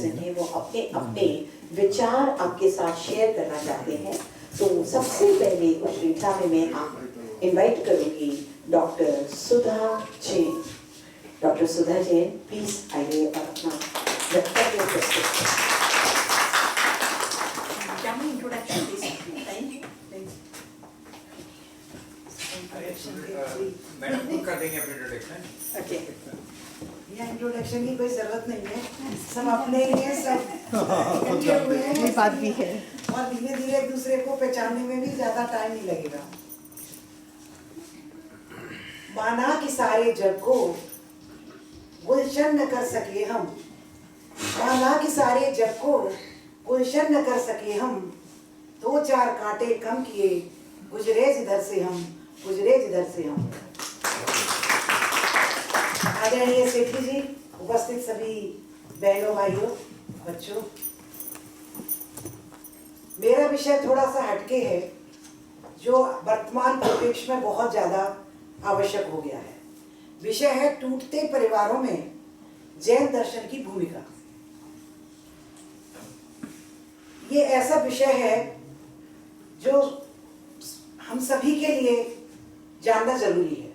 Present हैं वो अपने अपने विचार आपके साथ शेयर करना चाहते हैं। तो सबसे पहले उस श्रृंखला में मैं आप इनवाइट करूंगी doctor Sudha Jain. Doctor Sudha Jain please आइए और अपना वक्तव्य प्रस्तुत करें। इंट्रोडक्शन की कोई जरूरत नहीं है, सब अपने ही हैं, सब इकट्ठे हुए हैं। ये बात भी है और धीरे धीरे एक दूसरे को पहचानने में भी ज्यादा टाइम नहीं लगेगा। माना कि सारे जग को गुलशन न कर सके हम, माना कि सारे जग को गुलशन न कर सके हम, दो चार कांटे कम किए गुजरे जिधर से हम, गुजरे जिधर से हम। आदरणीय सेठी जी, उपस्थित सभी बहनों भाइयों बच्चों, मेरा विषय थोड़ा सा हटके है जो वर्तमान परिप्रेक्ष्य में बहुत ज्यादा आवश्यक हो गया है। विषय है टूटते परिवारों में जैन दर्शन की भूमिका। ये ऐसा विषय है जो हम सभी के लिए जानना जरूरी है।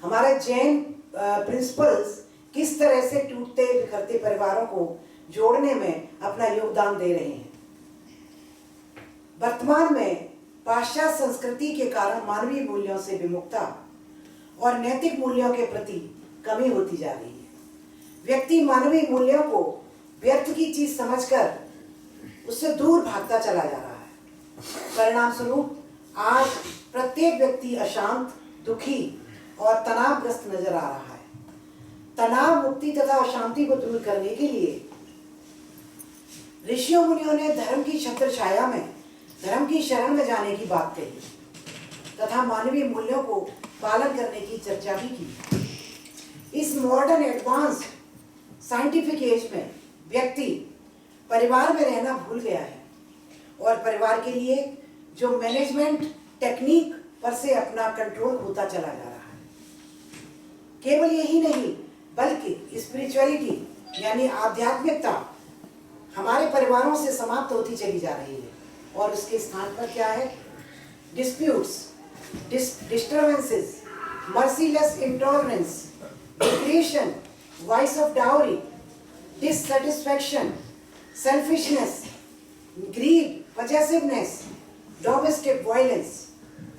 हमारे जैन प्रिंसिपल्स किस तरह से टूटते बिखरते परिवारों को जोड़ने में अपना योगदान दे रहे हैं। वर्तमान में पाश्चात्य संस्कृति के कारण मानवीय मूल्यों से विमुखता और नैतिक मूल्यों के प्रति कमी होती जा रही है। व्यक्ति मानवीय मूल्यों को व्यर्थ की चीज समझकर उससे दूर भागता चला जा रहा है। परिणाम स्वरूप आज प्रत्येक व्यक्ति अशांत, दुखी और तनावग्रस्त नजर आ रहा है। तनाव मुक्ति तथा अशांति को दूर करने के लिए ऋषियों मुनियों ने धर्म की छत्र छाया में धर्म की शरण में जाने की बात कही तथा मानवीय मूल्यों को पालन करने की चर्चा भी की। इस मॉडर्न एडवांस साइंटिफिक एज में व्यक्ति परिवार में रहना भूल गया है और परिवार के लिए जो मैनेजमेंट टेक्निक पर से अपना कंट्रोल होता चला जा रहा है। केवल यही नहीं बल्कि स्पिरिचुअलिटी यानी आध्यात्मिकता हमारे परिवारों से समाप्त होती चली जा रही है और उसके स्थान पर क्या है? Disputes, disturbances, merciless intolerance, depression, vice of dowry, dissatisfaction, selfishness, greed, possessiveness, domestic violence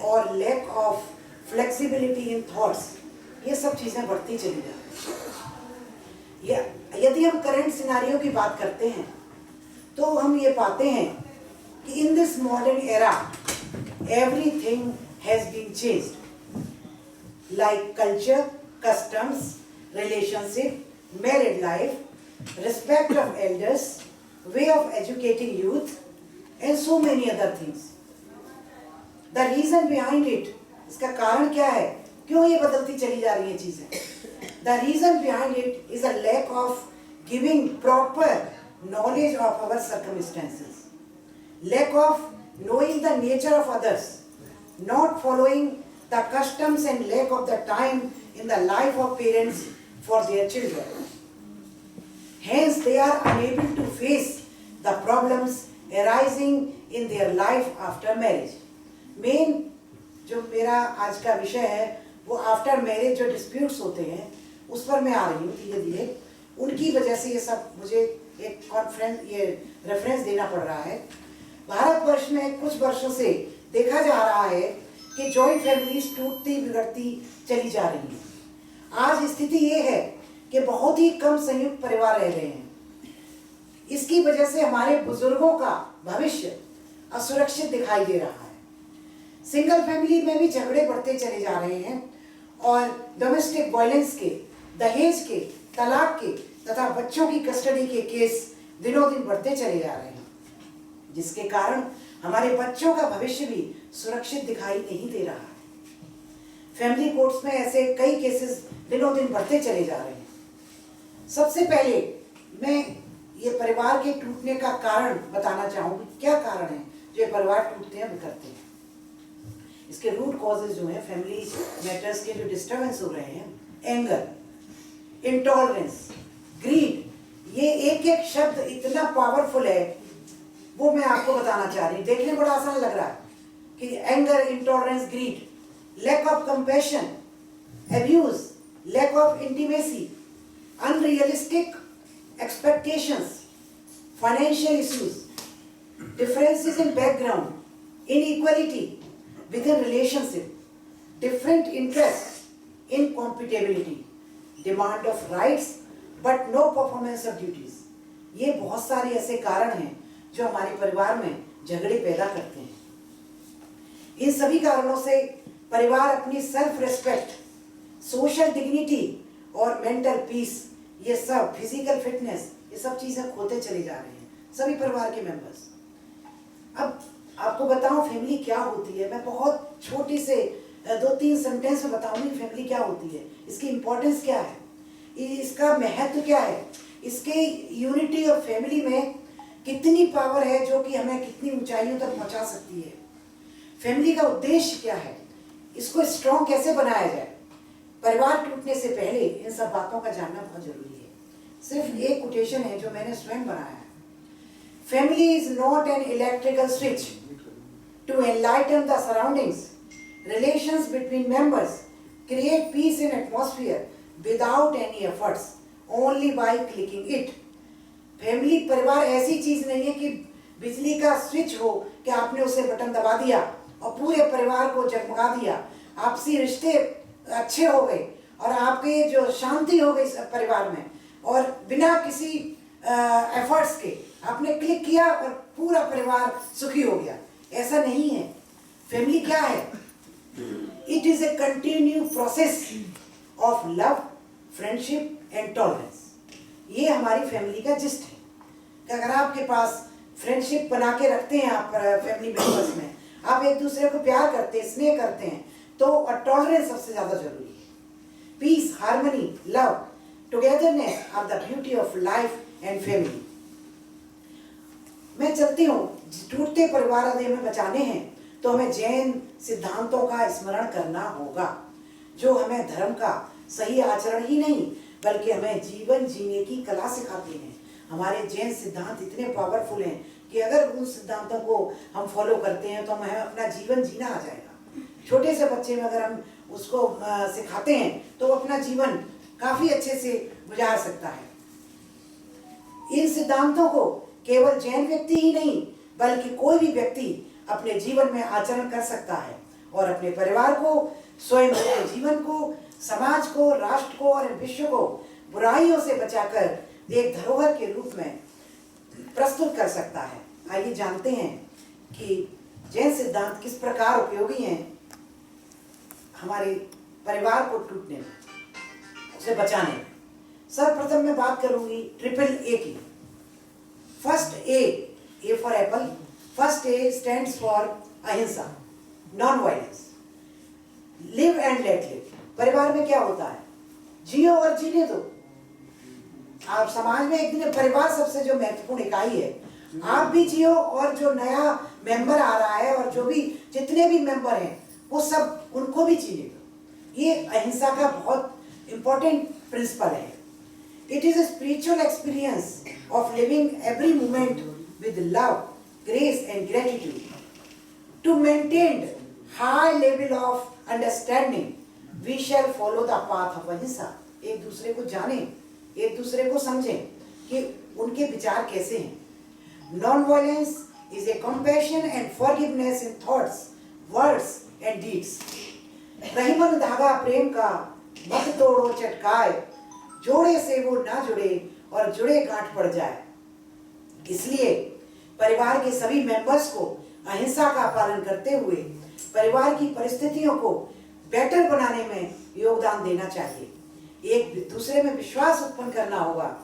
और lack of flexibility in thoughts, ये सब चीजें बढ़ती चली जा रही है। यदि हम करंट सिनारियो की बात करते हैं तो हम ये पाते हैं कि in this modern era everything has been changed, like culture, customs, relationship, married life, respect of elders, way of educating youth, and so many other things. The reason behind it, इसका कारण क्या है? क्यों ये बदलती चली जा रही है चीजें? The reason behind it is a lack of giving proper knowledge of our circumstances, lack of knowing the nature of others, not following the customs, and lack of the time in the life of parents for their children. Hence, they are unable to face the problems arising in their life after marriage. Main जो मेरा आज का विषय है वो after marriage जो disputes होते हैं उस पर मैं आ रही हूँ धीरे धीरे। उनकी वजह से ये सब मुझे एक रेफरेंस देना पड़ रहा है। भारतवर्ष में कुछ वर्षों से देखा जा रहा है कि जॉइंट फैमिलीज टूटती बिगड़ती चली जा रही है। आज स्थिति ये है कि बहुत ही कम संयुक्त परिवार रह रहे हैं। इसकी वजह से हमारे बुजुर्गों का भविष्य असुरक्षित दिखाई दे रहा है। सिंगल फैमिली में भी झगड़े बढ़ते चले जा रहे हैं और डोमेस्टिक वायलेंस के, दहेज के, तलाक के तथा बच्चों की कस्टडी के केस दिनों दिन बढ़ते चले जा रहे हैं, जिसके कारण हमारे बच्चों का भविष्य भी सुरक्षित दिखाई नहीं दे रहा है। फैमिली कोर्ट्स में ऐसे कई केसेस दिनों दिन बढ़ते चले जा रहे हैं। सबसे पहले मैं ये परिवार के टूटने का कारण बताना चाहूंगी। क्या कारण है जो ये परिवार टूटते हैं, बिखरते हैं? इसके रूट कॉजेज जो हैं फैमिली मैटर्स के जो डिस्टर्बेंस हो रहे हैं, एंगर, इंटॉलरेंस, ग्रीड, ये एक एक शब्द इतना पावरफुल है, वो मैं आपको बताना चाह रही हूँ। देखने बड़ा आसान लग रहा है कि anger, intolerance, greed, lack of compassion, abuse, lack of intimacy, unrealistic expectations, financial issues, differences in background, inequality within relationship, different interests, incompatibility, demand of rights but no performance of duties. ये बहुत सारे ऐसे कारण हैं जो हमारे परिवार में झगड़े पैदा करते हैं। इन सभी कारणों से परिवार अपनी सेल्फ रेस्पेक्ट, सोशल डिग्निटी और मेंटल पीस, ये सब, फिजिकल फिटनेस, ये सब चीजें खोते चले जा रहे हैं सभी परिवार के मेंबर्स। अब आपको बताऊं फैमिली क्या होती है, मैं बहुत छोटी से 2-3 सेंटेंस में बताऊंगी फैमिली क्या होती है, इसकी इंपॉर्टेंस क्या है, इसका महत्व क्या है, इसके यूनिटी ऑफ फैमिली में कितनी पावर है जो कि हमें कितनी ऊंचाइयों तक पहुंचा सकती है, फैमिली का उद्देश्य क्या है, इसको स्ट्रॉन्ग कैसे बनाया जाए। परिवार टूटने से पहले इन सब बातों का जानना बहुत जरूरी है। सिर्फ एक कोटेशन है जो मैंने स्वयं बनाया है। Family is not an electrical switch to enlighten the surroundings, relations between members create peace in atmosphere without any efforts, only by clicking it. Family, परिवार ऐसी चीज नहीं है कि बिजली का स्विच हो कि आपने उसे बटन दबा दिया और पूरे परिवार को जगमगा दिया, आपसी रिश्ते अच्छे हो गए और आपके जो शांति हो गई परिवार में, और बिना किसी एफर्ट्स के आपने क्लिक किया और पूरा परिवार सुखी हो गया। ऐसा नहीं है। फैमिली क्या है? It is a continue process of love, friendship and tolerance. ये हमारी फैमिली का जिस्ट है कि अगर आपके पास फ्रेंडशिप बना के रखते हैं आप फैमिली मेंबर्स में, आप एक दूसरे को प्यार करते हैं, स्नेह करते हैं, तो टॉलरेंस सबसे ज्यादा जरूरी है। Peace, harmony, love, togetherness are the beauty of life and family. मैं चलती हूँ, टूटते परिवार यदि हमें बचाने हैं तो हमें जैन सिद्धांतों का स्मरण करना होगा, जो हमें धर्म का सही आचरण ही नहीं बल्कि हमें जीवन जीने की कला सिखाते हैं। हमारे जैन सिद्धांत इतने पावरफुल हैं कि अगर उन सिद्धांतों को हम फॉलो करते हैं तो हमें अपना जीवन जीना आ जाएगा। छोटे से बच्चे में अगर हम उसको सिखाते हैं तो वो अपना जीवन काफी अच्छे से गुजार सकता है। इन सिद्धांतों को केवल जैन व्यक्ति ही नहीं बल्कि कोई भी व्यक्ति अपने जीवन में आचरण कर सकता है और अपने परिवार को, स्वयं अपने जीवन को, समाज को, राष्ट्र को और विश्व को बुराइयों से बचाकर एक धरोहर के रूप में प्रस्तुत कर सकता है। आइए जानते हैं कि जैन सिद्धांत किस प्रकार उपयोगी हैं हमारे परिवार को टूटने में, उसे बचाने में। सर्वप्रथम मैं बात करूंगी ट्रिपल ए की। First A for apple. First A stands for ahimsa, non violence, live and let live. परिवार में क्या होता है? जियो और जीने दो। आप समाज में एक दिन परिवार सबसे जो महत्वपूर्ण इकाई है, आप भी जियो और जो नया मेंबर आ रहा है और जो भी जितने भी मेंबर हैं वो सब उनको भी जीने दो। ये अहिंसा का बहुत इंपॉर्टेंट प्रिंसिपल है। It is a spiritual experience of living every moment with love, grace and gratitude to maintain high level of understanding we shall follow the path of ahimsa. एक दूसरे को जानें, एक दूसरे को समझें कि उनके विचार कैसे हैं। Non violence is a compassion and forgiveness in thoughts, words and deeds. Rahiman धागा प्रेम का मत तोड़ो चटकाए, जोड़े से वो ना जुड़े और जुड़े गांठ पड़ जाए। इसलिए परिवार के सभी मेंबर्स को अहिंसा का पालन करते हुए परिवार की परिस्थितियों को बेटर बनाने में योगदान देना चाहिए। एक दूसरे में विश्वास उत्पन्न करना होगा,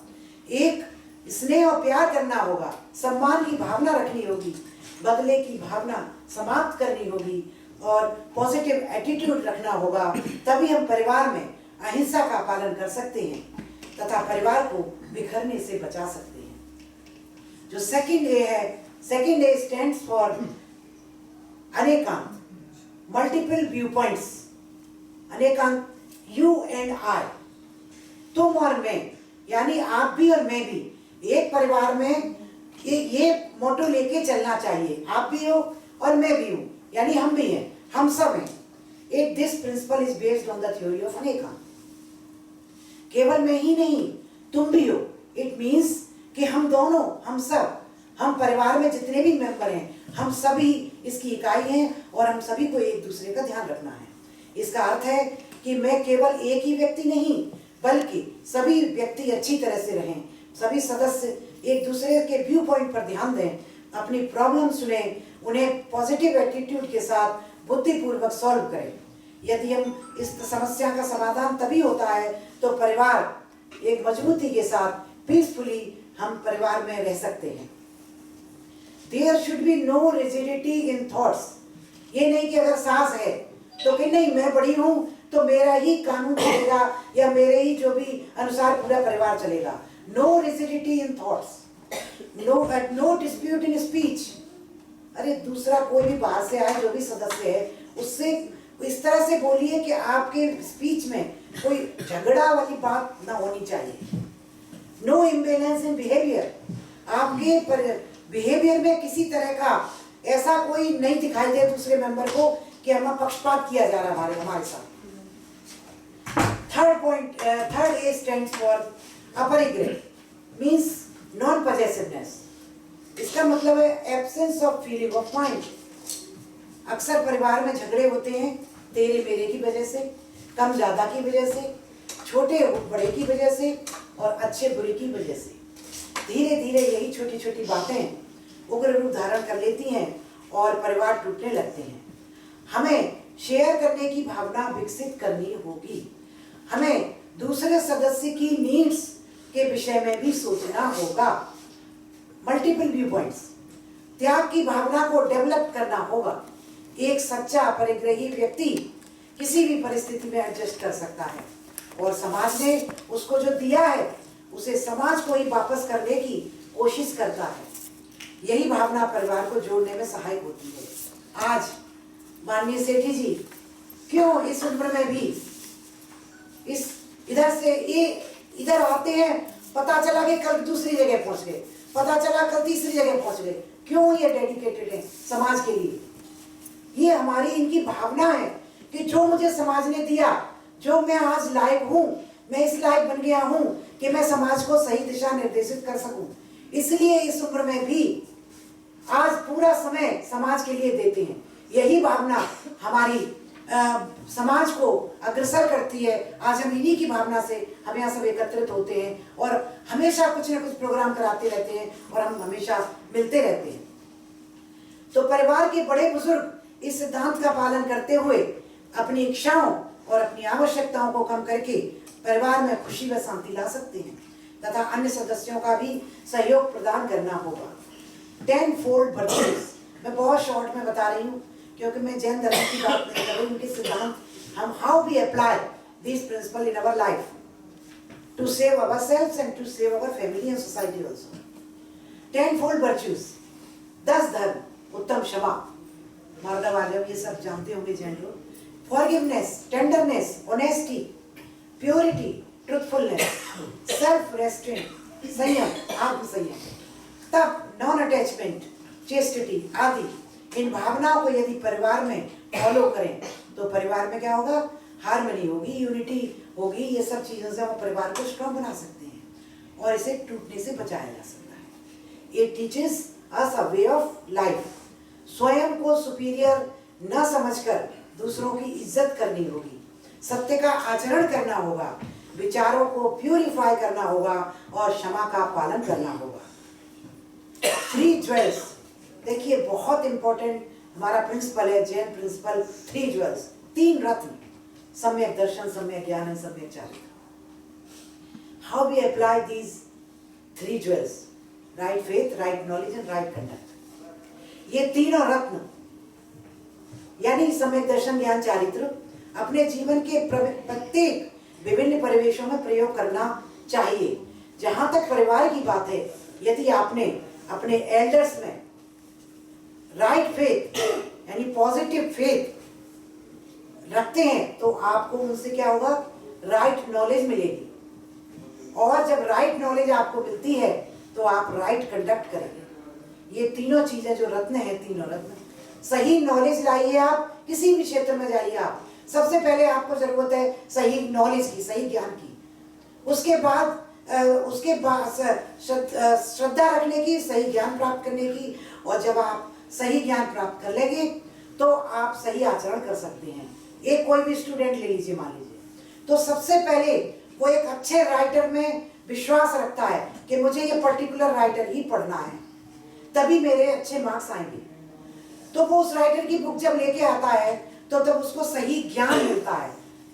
एक स्नेह और प्यार करना होगा, सम्मान की भावना रखनी होगी, बदले की भावना समाप्त करनी होगी और पॉजिटिव एटीट्यूड रखना होगा। तभी हम परिवार में अहिंसा का पालन कर सकते हैं तथा परिवार को बिखरने से बचा सकते हैं। जो सेकंड ए है, second A stands for anekanta, multiple view points. Anekanta, you and I, तुम और मैं, यानी आप भी और मैं भी एक परिवार में ये मोटो लेके चलना चाहिए, आप भी हो और मैं भी हूँ, यानी हम भी हैं, हम सब हैं। एक this principle is based on the theory of अनेका। केवल मैं ही नहीं, तुम भी हो। इट मीन्स कि हम दोनों, हम सब, हम परिवार में जितने भी मेंबर हैं, हम सभी इसकी इकाई हैं और हम सभी को एक दूसरे का ध्यान रखना है। इसका अर्थ है कि मैं केवल एक ही व्यक्ति नहीं, बल्कि सभी व्यक्ति अच्छी तरह से रहें, सभी सदस्य एक दूसरे के व्यू पॉइंट पर ध्यान दें, अपनी प्रॉब्लम सुने, उन्हें पॉजिटिव एटीट्यूड के साथ बुद्धिपूर्वक सॉल्व करें। यदि हम इस समस्या का समाधान तभी होता है तो परिवार एक मजबूती के साथ पीसफुली हम परिवार में रह सकते हैं। There should be no rigidity in thoughts। ये नहीं कि अगर सास है तो कि नहीं मैं बड़ी हूँ तो मेरा ही कानून चलेगा या मेरे ही जो भी अनुसार पूरा परिवार चलेगा। No rigidity in thoughts, no dispute in speech। अरे दूसरा कोई भी बाहर से आए जो भी सदस्य है उससे इस तरह से बोलिए कि आपके स्पीच में कोई झगड़ा वाली बात ना होनी चाहिए। नो इम्बेलेंस इन बिहेवियर, आपके बिहेवियर में किसी तरह का ऐसा कोई नहीं दिखाई दे दूसरे मेंबर को कि हमें पक्षपात किया जा रहा है हमारे साथ। Third point, third A stands for aparigraha, means non possessiveness. इसका मतलब है absence of feeling of mind. अक्सर परिवार में झगड़े होते हैं तेरे मेरे की वजह से, कम ज्यादा की वजह से, छोटे बड़े की वजह से और अच्छे बुरे की वजह से। धीरे धीरे यही छोटी छोटी बातें उग्र रूप धारण कर लेती हैं और परिवार टूटने लगते हैं। हमें शेयर करने की भावना विकसित करनी होगी। हमें दूसरे सदस्य की नीड्स के विषय में भी सोचना होगा। मल्टीपल व्यू पॉइंट्स, त्याग की भावना को डेवलप करना होगा। एक सच्चा परिग्रही व्यक्ति किसी भी परिस्थिति में एडजस्ट कर सकता है और समाज ने उसको जो दिया है उसे समाज को ही वापस करने की कोशिश करता है। यही भावना परिवार को जोड़ने में सहायक होती है। आज माननीय सेठी जी क्यों इस उम्र में भी इस इधर से ये इधर आते हैं, पता चला कि कल दूसरी जगह पहुंच गए, पता चला कल तीसरी जगह पहुंच गए। क्यों ये डेडिकेटेड है समाज के लिए? ये हमारी इनकी भावना है कि जो मुझे समाज ने दिया, जो मैं आज लायक हूँ, मैं इस लायक बन गया हूँ कि मैं समाज को सही दिशा निर्देशित कर सकूं। इसलिए इस उम्र में भी आज पूरा समय समाज के लिए देते हैं। यही भावना हमारी समाज को अग्रसर करती है। आज हम इन्हीं की भावना से हम यहाँ सब एकत्रित होते हैं और हमेशा कुछ न कुछ प्रोग्राम कराते रहते हैं और हम हमेशा मिलते रहते हैं। तो परिवार के बड़े बुजुर्ग इस सिद्धांत का पालन करते हुए अपनी इच्छाओं और अपनी आवश्यकताओं को कम करके परिवार में खुशी व शांति ला सकते हैं तथा अन्य सदस्यों का भी सहयोग प्रदान करना होगा। 10-fold virtues, मैं बहुत शॉर्ट में बता रही हूँ क्योंकि मैं जैन धर्म की बात नहीं कर रही, उनके सिद्धांत हम how we apply this principle in our life to save ourselves and to save our family and society also. 10-fold virtues, 10 धर्म, उत्तम क्षमा, मार्दव आजम ये सब जानते होंगे जैन लोग। Forgiveness, tenderness, honesty, purity, truthfulness, self restaurant, संयम, आत्म संयम, तब नॉन अटैचमेंट, चेस्टिटी आदि। इन भावनाओं को यदि परिवार में फॉलो करें तो परिवार में क्या होगा? हार्मनी होगी, यूनिटी होगी। ये सब चीजों से हम परिवार को स्ट्रॉन्ग बना सकते हैं और इसे टूटने से बचाया जा सकता है। It teaches us a way of life. स्वयं को सुपीरियर न समझकर दूसरों की इज्जत करनी होगी, सत्य का आचरण करना होगा, विचारों को प्यूरिफाई करना होगा और क्षमा का पालन करना होगा। 3 ज्वेल्स, देखिए बहुत इंपॉर्टेंट हमारा प्रिंसिपल है, जैन प्रिंसिपल। 3 ज्वेल्स, 3 रत्न, सम्यक दर्शन, सम्यक ज्ञान एंड सम्यक चारित्र। How we apply these 3 jewels? Right faith, right knowledge and right conduct. ये तीनों रत्न यानी सम्यक दर्शन, ज्ञान, चारित्र अपने जीवन के प्रत्येक विभिन्न परिवेशों में प्रयोग करना चाहिए। जहां तक परिवार की बात है, यदि आपने अपने एल्डर्स में राइट फेथ यानी पॉजिटिव फेथ रखते हैं तो आपको उनसे क्या होगा? राइट नॉलेज मिलेगी। और जब राइट नॉलेज आपको मिलती है तो आप राइट कंडक्ट करेंगे। ये तीनों चीजें जो रत्न है, तीनों रत्न, सही नॉलेज लाइए। आप किसी भी क्षेत्र में जाइए, आप सबसे पहले आपको जरूरत है सही नॉलेज की, सही ज्ञान की। उसके बाद श्रद्धा रखने की, सही ज्ञान प्राप्त करने की। और जब आप सही ज्ञान प्राप्त कर लेंगे तो आप सही आचरण कर सकते हैं। एक कोई भी स्टूडेंट ले लीजिए, मान लीजिए, तो सबसे पहले वो एक अच्छे राइटर में विश्वास रखता है कि मुझे ये पर्टिकुलर राइटर ही पढ़ना है, तभी मेरे अच्छे मार्क्स आएंगे। तो वो उस राइटर की बुक जब लेके आता है तो तब उसको सही ज्ञान मिलता है।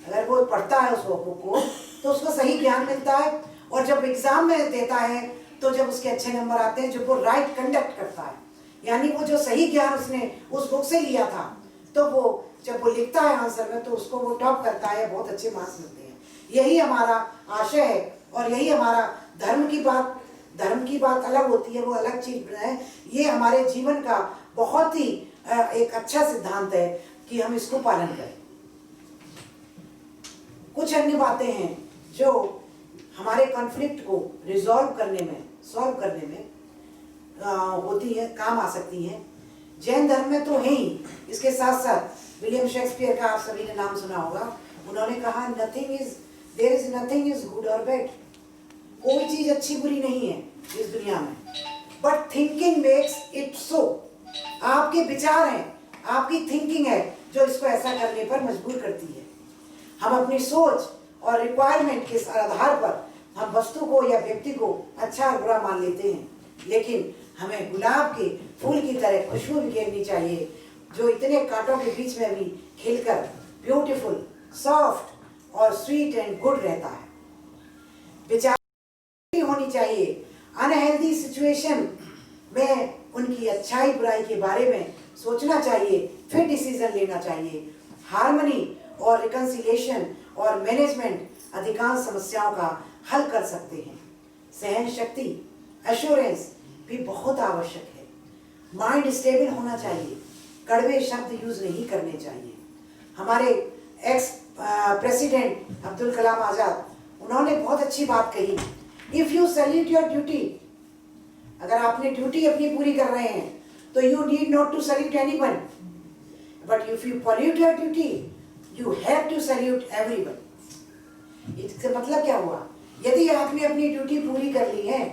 अगर वो पढ़ता है उस बुक को तो उसको सही ज्ञान मिलता है। और जब एग्जाम में देता है तो जब उसके अच्छे नंबर आते हैं, जब वो राइट कंडक्ट करता है, यानी वो जो सही ज्ञान उसने उस बुक से लिया था, तो वो जब वो लिखता है आंसर में तो उसको वो टॉप करता है, बहुत अच्छे मार्क्स मिलते हैं। यही हमारा आशय है और यही हमारा धर्म की बात अलग होती है, वो अलग चीज है। ये हमारे जीवन का बहुत ही एक अच्छा सिद्धांत है कि हम इसको पालन करें। कुछ अन्य बातें हैं जो हमारे कॉन्फ्लिक्ट को रिजॉल्व करने में, सॉल्व करने में होती है, काम आ सकती हैं। जैन धर्म में तो है ही, इसके साथ साथ विलियम शेक्सपियर का आप सभी ने नाम सुना होगा। उन्होंने कहा there is nothing is good और बैड। कोई चीज अच्छी बुरी नहीं है इस दुनिया में, but thinking makes it so. आपके विचार हैं, आपकी थिंकिंग है जो इसको ऐसा करने पर मजबूर करती है। हम अपनी सोच और रिक्वायरमेंट के आधार पर हम वस्तु को या व्यक्ति को अच्छा और बुरा मान लेते हैं, लेकिन हमें गुलाब के फूल की तरह खुशबू बिखेरनी चाहिए, जो इतने कांटों के बीच में भी खिलकर ब्यूटीफुल, सॉफ्ट और स्वीट एंड गुड रहता है। विचार होनी चाहिए। अनहेल्दी सिचुएशन में उनकी अच्छाई बुराई के बारे में सोचना चाहिए, फिर डिसीजन लेना चाहिए। हार्मनी और रिकंसिलिएशन और मैनेजमेंट अधिकांश समस्याओं का हल कर सकते हैं। सहन शक्ति, एश्योरेंस भी बहुत आवश्यक है। माइंड स्टेबल होना चाहिए, कड़वे शब्द यूज नहीं करने चाहिए। हमारे एक्स प्रेसिडेंट अब्दुल कलाम आजाद, उन्होंने बहुत अच्छी बात कही, if you salute your duty, अगर आपने ड्यूटी अपनी पूरी कर रहे हैं तो you need not to salute anyone, but if you pollute your duty you have to salute everyone. इसका मतलब क्या हुआ? यदि आपने अपनी ड्यूटी पूरी कर ली है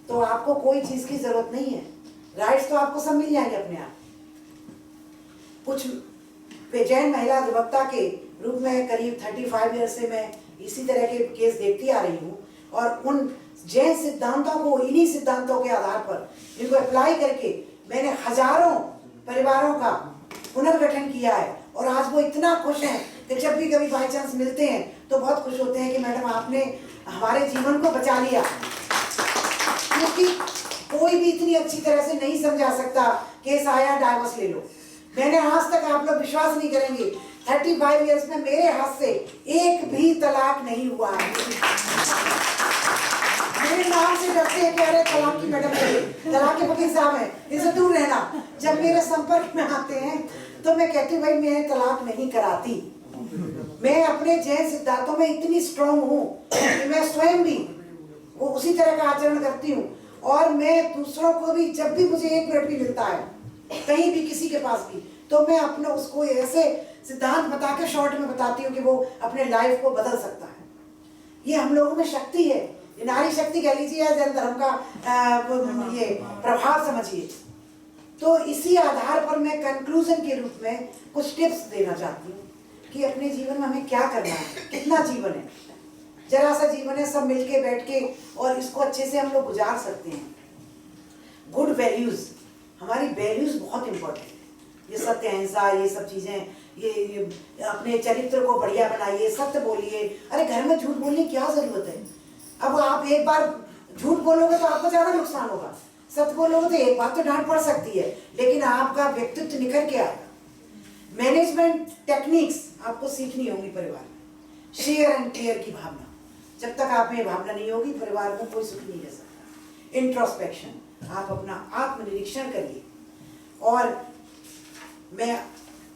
तो आपको कोई चीज की जरूरत नहीं है, राइट्स तो आपको सब मिल जाएंगे अपने आप। कुछ जैन महिला अधिवक्ता के रूप में करीब 35 ईयर से मैं इसी तरह के केस देखती आ रही हूँ, और उन जैन सिद्धांतों को, इन्हीं सिद्धांतों के आधार पर इनको अप्लाई करके मैंने हजारों परिवारों का पुनर्गठन किया है। और आज वो इतना खुश हैं कि जब भी कभी बाई चांस मिलते हैं तो बहुत खुश होते हैं कि मैडम आपने हमारे जीवन को बचा लिया। क्योंकि कोई भी इतनी अच्छी तरह से नहीं समझा सकता केस आया डाइवोर्स ले लो। मैंने आज तक, आप लोग विश्वास नहीं करेंगे, 35 ईयर्स में मेरे हाथ से एक भी तलाक नहीं हुआ है। मेरे नाम से डरते हैं कि अरे तलाक की मैडम है, तलाक के वकील साहब हैं, इनसे दूर रहना। जब मेरे संपर्क में आते हैं तो मैं कहती हूँ भाई मैं तलाक नहीं कराती। मैं अपने जैन सिद्धांतों में इतनी स्ट्रॉन्ग हूँ कि मैं स्वयं भी वो उसी तरह का आचरण करती हूँ, और मैं दूसरों को भी, जब भी मुझे एक मिनट भी मिलता है कहीं भी किसी के पास भी, तो मैं अपना उसको ऐसे सिद्धांत बता के शॉर्ट में बताती हूँ कि वो अपने लाइफ को बदल सकता है। ये हम लोगों में शक्ति है, नारी शक्ति कह लीजिए या जैन धर्म का ये प्रभाव समझिए। तो इसी आधार पर मैं कंक्लूजन के रूप में कुछ टिप्स देना चाहती हूँ कि अपने जीवन में हमें क्या करना है। कितना जीवन है, जरा सा जीवन है, सब मिलके बैठ के और इसको अच्छे से हम लोग गुजार सकते हैं। गुड वैल्यूज, हमारी वैल्यूज बहुत इंपॉर्टेंट है। ये सत्य, अहिंसा, ये सब चीजें, ये अपने चरित्र को बढ़िया बनाइए, सत्य बोलिए। अरे घर में झूठ बोलने की क्या जरूरत है? अब आप एक बार झूठ बोलोगे तो आपको ज्यादा नुकसान होगा, सत्य बोलोगे तो एक बात तो डांट पड़ सकती है, लेकिन आपका व्यक्तित्व निखर के आएगा। मैनेजमेंट टेक्निक्स आपको सीखनी होगी परिवार में। शेयर एंड केयर की भावना, जब तक आप में भावना नहीं होगी परिवार में कोई सुख नहीं रह सकता। इंट्रोस्पेक्शन, आप अपना आत्मनिरीक्षण करिए। और मैं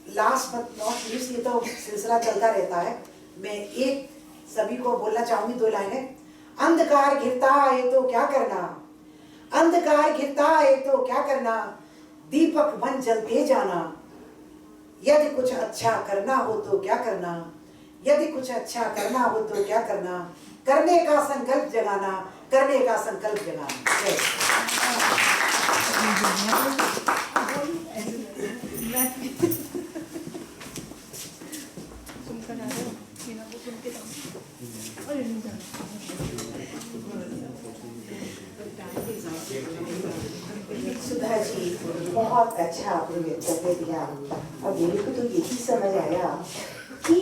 लास्ट बट नॉट लीस्ट, ये तो सिलसिला चलता रहता है, मैं एक सभी को बोलना चाहूंगी 2 लाइनें। अंधकार घिरता है तो क्या करना, अंधकार घिरता है तो क्या करना, दीपक बन जलते जाना। यदि कुछ अच्छा करना हो तो क्या करना, यदि कुछ अच्छा करना हो तो क्या करना, करने का संकल्प जगाना, करने का संकल्प जगाना। सुधा जी बहुत अच्छा आपने वक्तव्य दिया और मेरे को तो यही समझ आया कि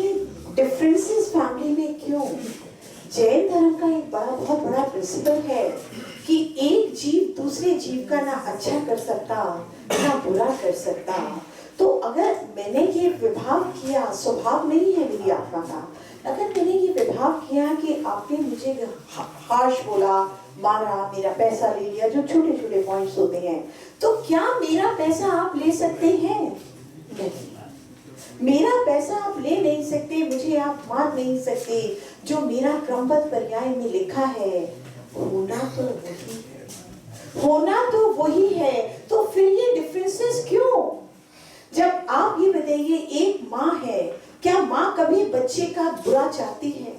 डिफरेंसेस फैमिली में क्यों। जैन धर्म का एक बहुत बड़ा प्रिंसिपल है कि एक जीव दूसरे जीव का ना अच्छा कर सकता ना बुरा कर सकता। तो अगर मैंने ये विभाग किया, स्वभाव नहीं है मेरी आत्मा का, अगर मैंने ये विभाग किया कि आपने मुझे हार्श बोला, मारा, मेरा पैसा ले लिया, जो छोटे छोटे पॉइंट्स होते हैं, तो क्या मेरा पैसा आप ले सकते हैं? नहीं, मेरा पैसा आप ले नहीं सकते, मुझे आप मार नहीं सकते। जो मेरा क्रमबद्ध पर्याय में लिखा है होना तो वही है, होना तो वही है। तो फिर ये डिफरेंसेस क्यों? जब आप ये बताइए, एक माँ है, क्या माँ कभी बच्चे का बुरा चाहती है?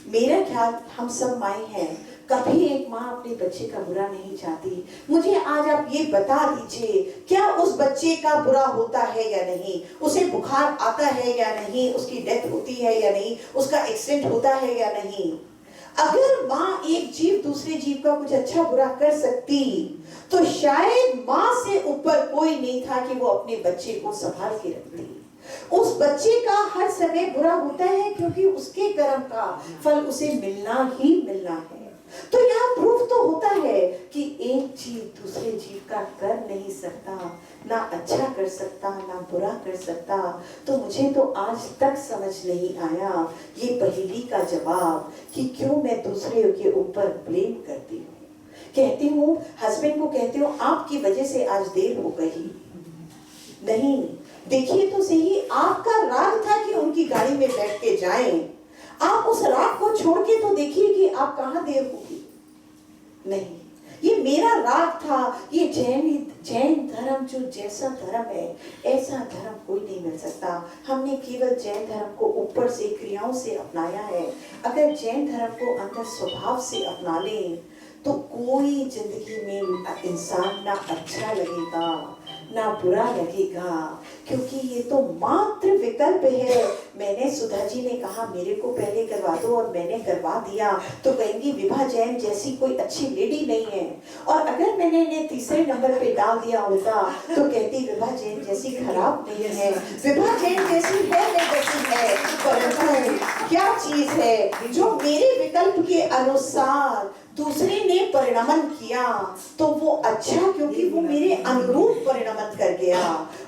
मेरा ख्याल हम सब माएँ हैं, कभी एक माँ अपने बच्चे का बुरा नहीं चाहती। मुझे आज आप ये बता दीजिए, क्या उस बच्चे का बुरा होता है या नहीं, उसे बुखार आता है या नहीं, उसकी डेथ होती है या नहीं, उसका एक्सीडेंट होता है या नहीं। अगर माँ एक जीव दूसरे जीव का कुछ अच्छा बुरा कर सकती तो शायद माँ से ऊपर कोई नहीं था कि वो अपने बच्चे को संभाल के रखती। उस बच्चे का हर समय बुरा होता है क्योंकि उसके कर्म का फल उसे मिलना ही मिलना है। तो यहाँ प्रूफ तो होता है कि एक जीव दूसरे जीव का कर नहीं सकता, ना अच्छा कर सकता ना बुरा कर सकता। तो मुझे तो आज तक समझ नहीं आया ये पहेली का जवाब कि क्यों मैं दूसरे के ऊपर ब्लेम करती हूँ। कहती हूँ, हस्बैंड को कहती हूँ, आपकी वजह से आज देर हो गई। नहीं, देखिए तो सही, आपका राग था कि उनकी गाड़ी में बैठ के जाएं। आप उस राग को छोड़ के तो देखिए कि आप कहाँ देर होगी। नहीं, ये मेरा राग था। ये जैन धर्म जो जैसा धर्म है ऐसा धर्म कोई नहीं मिल सकता। हमने केवल जैन धर्म को ऊपर से क्रियाओं से अपनाया है। अगर जैन धर्म को अंदर स्वभाव से अपना लें तो कोई जिंदगी में इंसान ना अच्छा लगेगा ना बुरा लगेगा, क्योंकि ये तो मात्र विकल्प है। मैंने, सुधा जी ने कहा मेरे को पहले करवा दो और मैंने करवा दिया तो कहेंगी विभा जैन जैसी कोई अच्छी लेडी नहीं है। और अगर मैंने इन्हें तीसरे नंबर पे डाल दिया होता तो कहती विभा जैन जैसी खराब नहीं है, विभा जैन जैसी है नहीं जैसी है, परंतु क्या चीज है जो मेरे विकल्प के अनुसार दूसरे ने परिणमन किया तो वो अच्छा, क्योंकि वो मेरे अनुरूप परिणमन कर गया।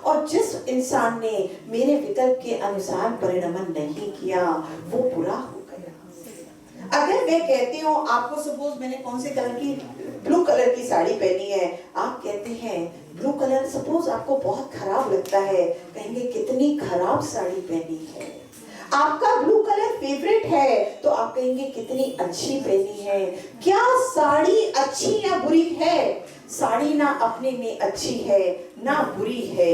और जिस इंसान ने मेरे विकल्प के अनुसार परिणमन नहीं किया वो बुरा हो गया। अगर मैं कहती हूँ आपको, सपोज मैंने कौन से कलर की, ब्लू कलर की साड़ी पहनी है, आप कहते हैं ब्लू कलर सपोज आपको बहुत खराब लगता है, कहेंगे कितनी खराब साड़ी पहनी है। आपका ब्लू कलर फेवरेट है तो आप कहेंगे कितनी अच्छी पहनी है। क्या साड़ी अच्छी या बुरी है? साड़ी ना अपने में अच्छी है ना बुरी है,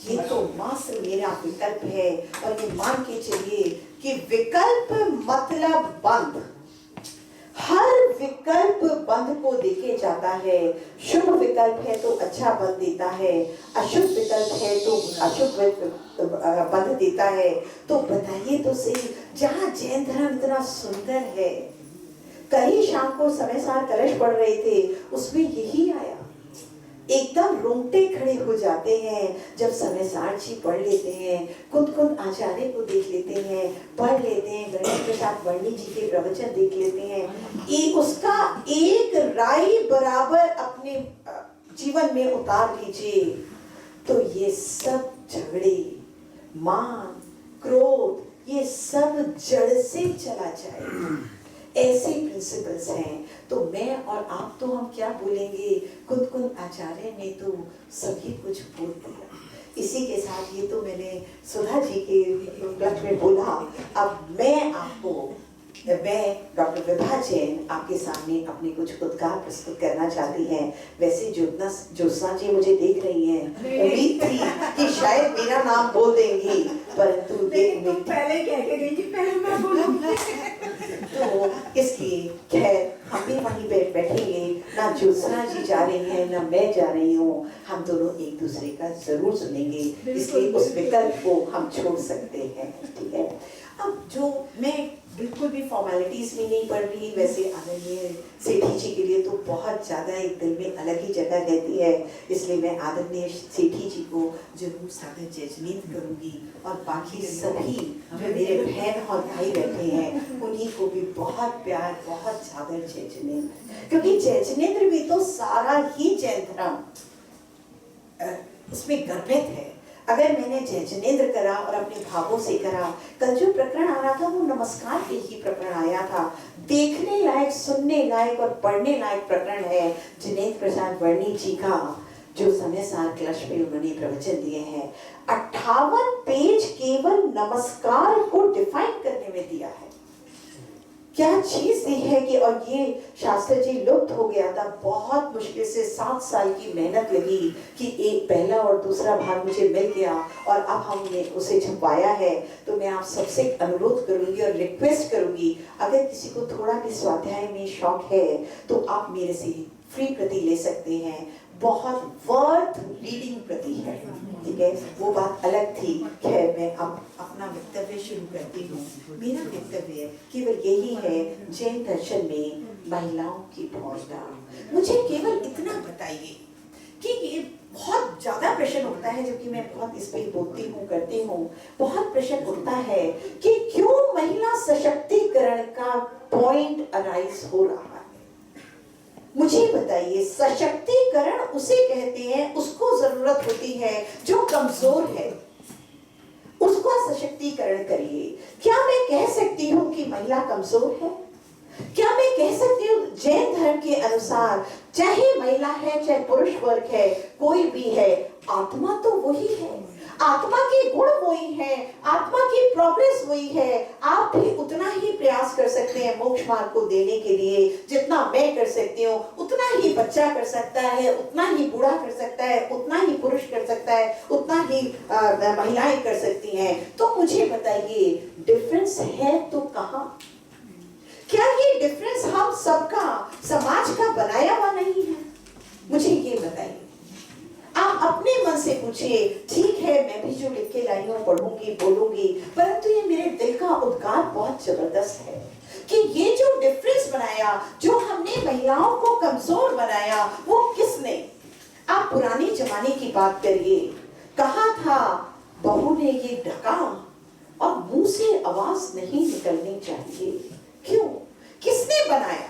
ये तो मात्र मेरा विकल्प है। और ये मान के चलिए कि विकल्प मतलब बंध, हर विकल्प बंध को देके जाता है। शुभ विकल्प है तो अच्छा बंध देता है, अशुभ विकल्प है तो अशुभ बंध देता है। तो बताइए तो सही, जहाँ जैन धर्म इतना सुंदर है, कल शाम को समय सार कलश पढ़ रहे थे, उसमें यही आया। एकदम रोंगटे खड़े हो जाते हैं जब समय सार जी पढ़ लेते हैं, कुंद आचार्य को देख लेते हैं, पढ़ लेते हैं, गणेश प्रसाद वर्णी जी के प्रवचन देख लेते हैं। उसका एक राई बराबर अपने जीवन में उतार लीजिए तो ये सब झगड़े, मान, क्रोध, ये सब जड़ से चला जाएगा। ऐसे प्रिंसिपल्स हैं। तो मैं और आप तो हम क्या बोलेंगे, कुंद आचार्य ने तो सभी कुछ बोल दिया। इसी के साथ ये तो मैंने सुधा जी के उपलक्ष्य में बोला। अब मैं आपको मैं डॉक्टर विभा जैन आपके सामने अपने कुछ उद्गार प्रस्तुत करना चाहती हैं। वैसे ज्योत्सना जी मुझे देख रही हैं, उम्मीद थी कि शायद मेरा नाम बोल देंगी, परंतु तुम पहले कह के गई थी, पहले मैं बोलूंगी। तो इसलिए खैर हम भी वहीं पे बैठेंगे, ना ज्योत्सना जी जा रही हैं ना मैं जा रही हूँ, हम दोनों एक दूसरे का जरूर सुनेंगे, इसलिए उस विकल्प को हम छोड़ सकते हैं। ठीक है, अब जो मैं बिल्कुल भी फॉर्मेलिटीज में नहीं पढ़ रही, वैसे आदरणीय सेठी जी के लिए तो बहुत ज़्यादा एक दिल में अलग ही जगह रहती है, इसलिए मैं आदरणीय सेठी जी को जरूर सादर जजनीत करूंगी, और बाकी सभी जो मेरे बहन और भाई बैठे हैं उन्हीं को भी बहुत प्यार, बहुत सादर जजनीत, क्योंकि जैजनेन्द्र में तो सारा ही जैन धर्म उसमें गर्भित है। अगर मैंने जैजनेन्द्र करा और अपने भावों से करा, कल जो प्रकरण आ रहा था वो नमस्कार के ही प्रकरण आया था, देखने लायक, सुनने लायक और पढ़ने लायक प्रकरण है जिनेन्द्र प्रसाद वर्णी जी का, जो समय सार क्लश में उन्होंने प्रवचन दिए हैं। 58 पेज केवल नमस्कार को डिफाइन करने में दिया है। क्या चीज दी है कि, और ये शास्त्र जी लुप्त हो गया था, बहुत मुश्किल से 7 साल की मेहनत लगी कि एक पहला और दूसरा भाग मुझे मिल गया, और अब हमने उसे छपवाया है। तो मैं आप सबसे अनुरोध करूंगी और रिक्वेस्ट करूंगी, अगर किसी को थोड़ा भी स्वाध्याय में शौक है तो आप मेरे से फ्री प्रति ले सकते हैं, बहुत वर्थ रीडिंग प्रति है। ठीक है, वो बात अलग थी। खैर मैं अब अपना वक्तव्य शुरू करती हूँ। मेरा वक्तव्य केवल यही है, जैन दर्शन में महिलाओं की भूमिका। मुझे केवल इतना बताइए कि ये बहुत ज्यादा प्रश्न उठता है, जबकि मैं बहुत इस पे बोलती हूँ, करती हूँ, बहुत प्रश्न उठता है कि क्यों महिला सशक्तिकरण का पॉइंट अराइज हो रहा है। मुझे बताइए, सशक्तिकरण उसे कहते हैं, उसको जरूरत होती है जो कमजोर है, उसको सशक्तिकरण करिए। क्या मैं कह सकती हूँ कि महिला कमजोर है? क्या मैं कह सकती हूँ जैन धर्म के अनुसार चाहे महिला है चाहे पुरुष वर्ग है, कोई भी है, आत्मा तो वही है, आत्मा के गुण वही है, आत्मा की प्रोग्रेस वही है। आप भी उतना ही प्रयास कर सकते हैं मोक्ष मार्ग को देने के लिए जितना मैं कर सकती हूँ, उतना ही बच्चा कर सकता है, उतना ही बूढ़ा कर सकता है, उतना ही पुरुष कर सकता है, उतना ही महिलाएं कर सकती हैं। तो मुझे बताइए, डिफरेंस है तो कहाँ? क्या ये डिफरेंस हम सबका, समाज का बनाया हुआ नहीं है? मुझे ये बताइए। आप अपने मन से पूछिए, ठीक है मैं भी जो लिख के लाई हूँ पढ़ूंगी, बोलूंगी, परंतु ये मेरे दिल का उद्गार बहुत जबरदस्त है कि ये जो डिफरेंस बनाया, जो हमने महिलाओं को कमजोर बनाया, वो किसने? आप पुराने जमाने की बात करिए, कहा था बहू ने ये ढका और मुंह से आवाज नहीं निकलनी चाहिए। क्यों? किसने बनाया?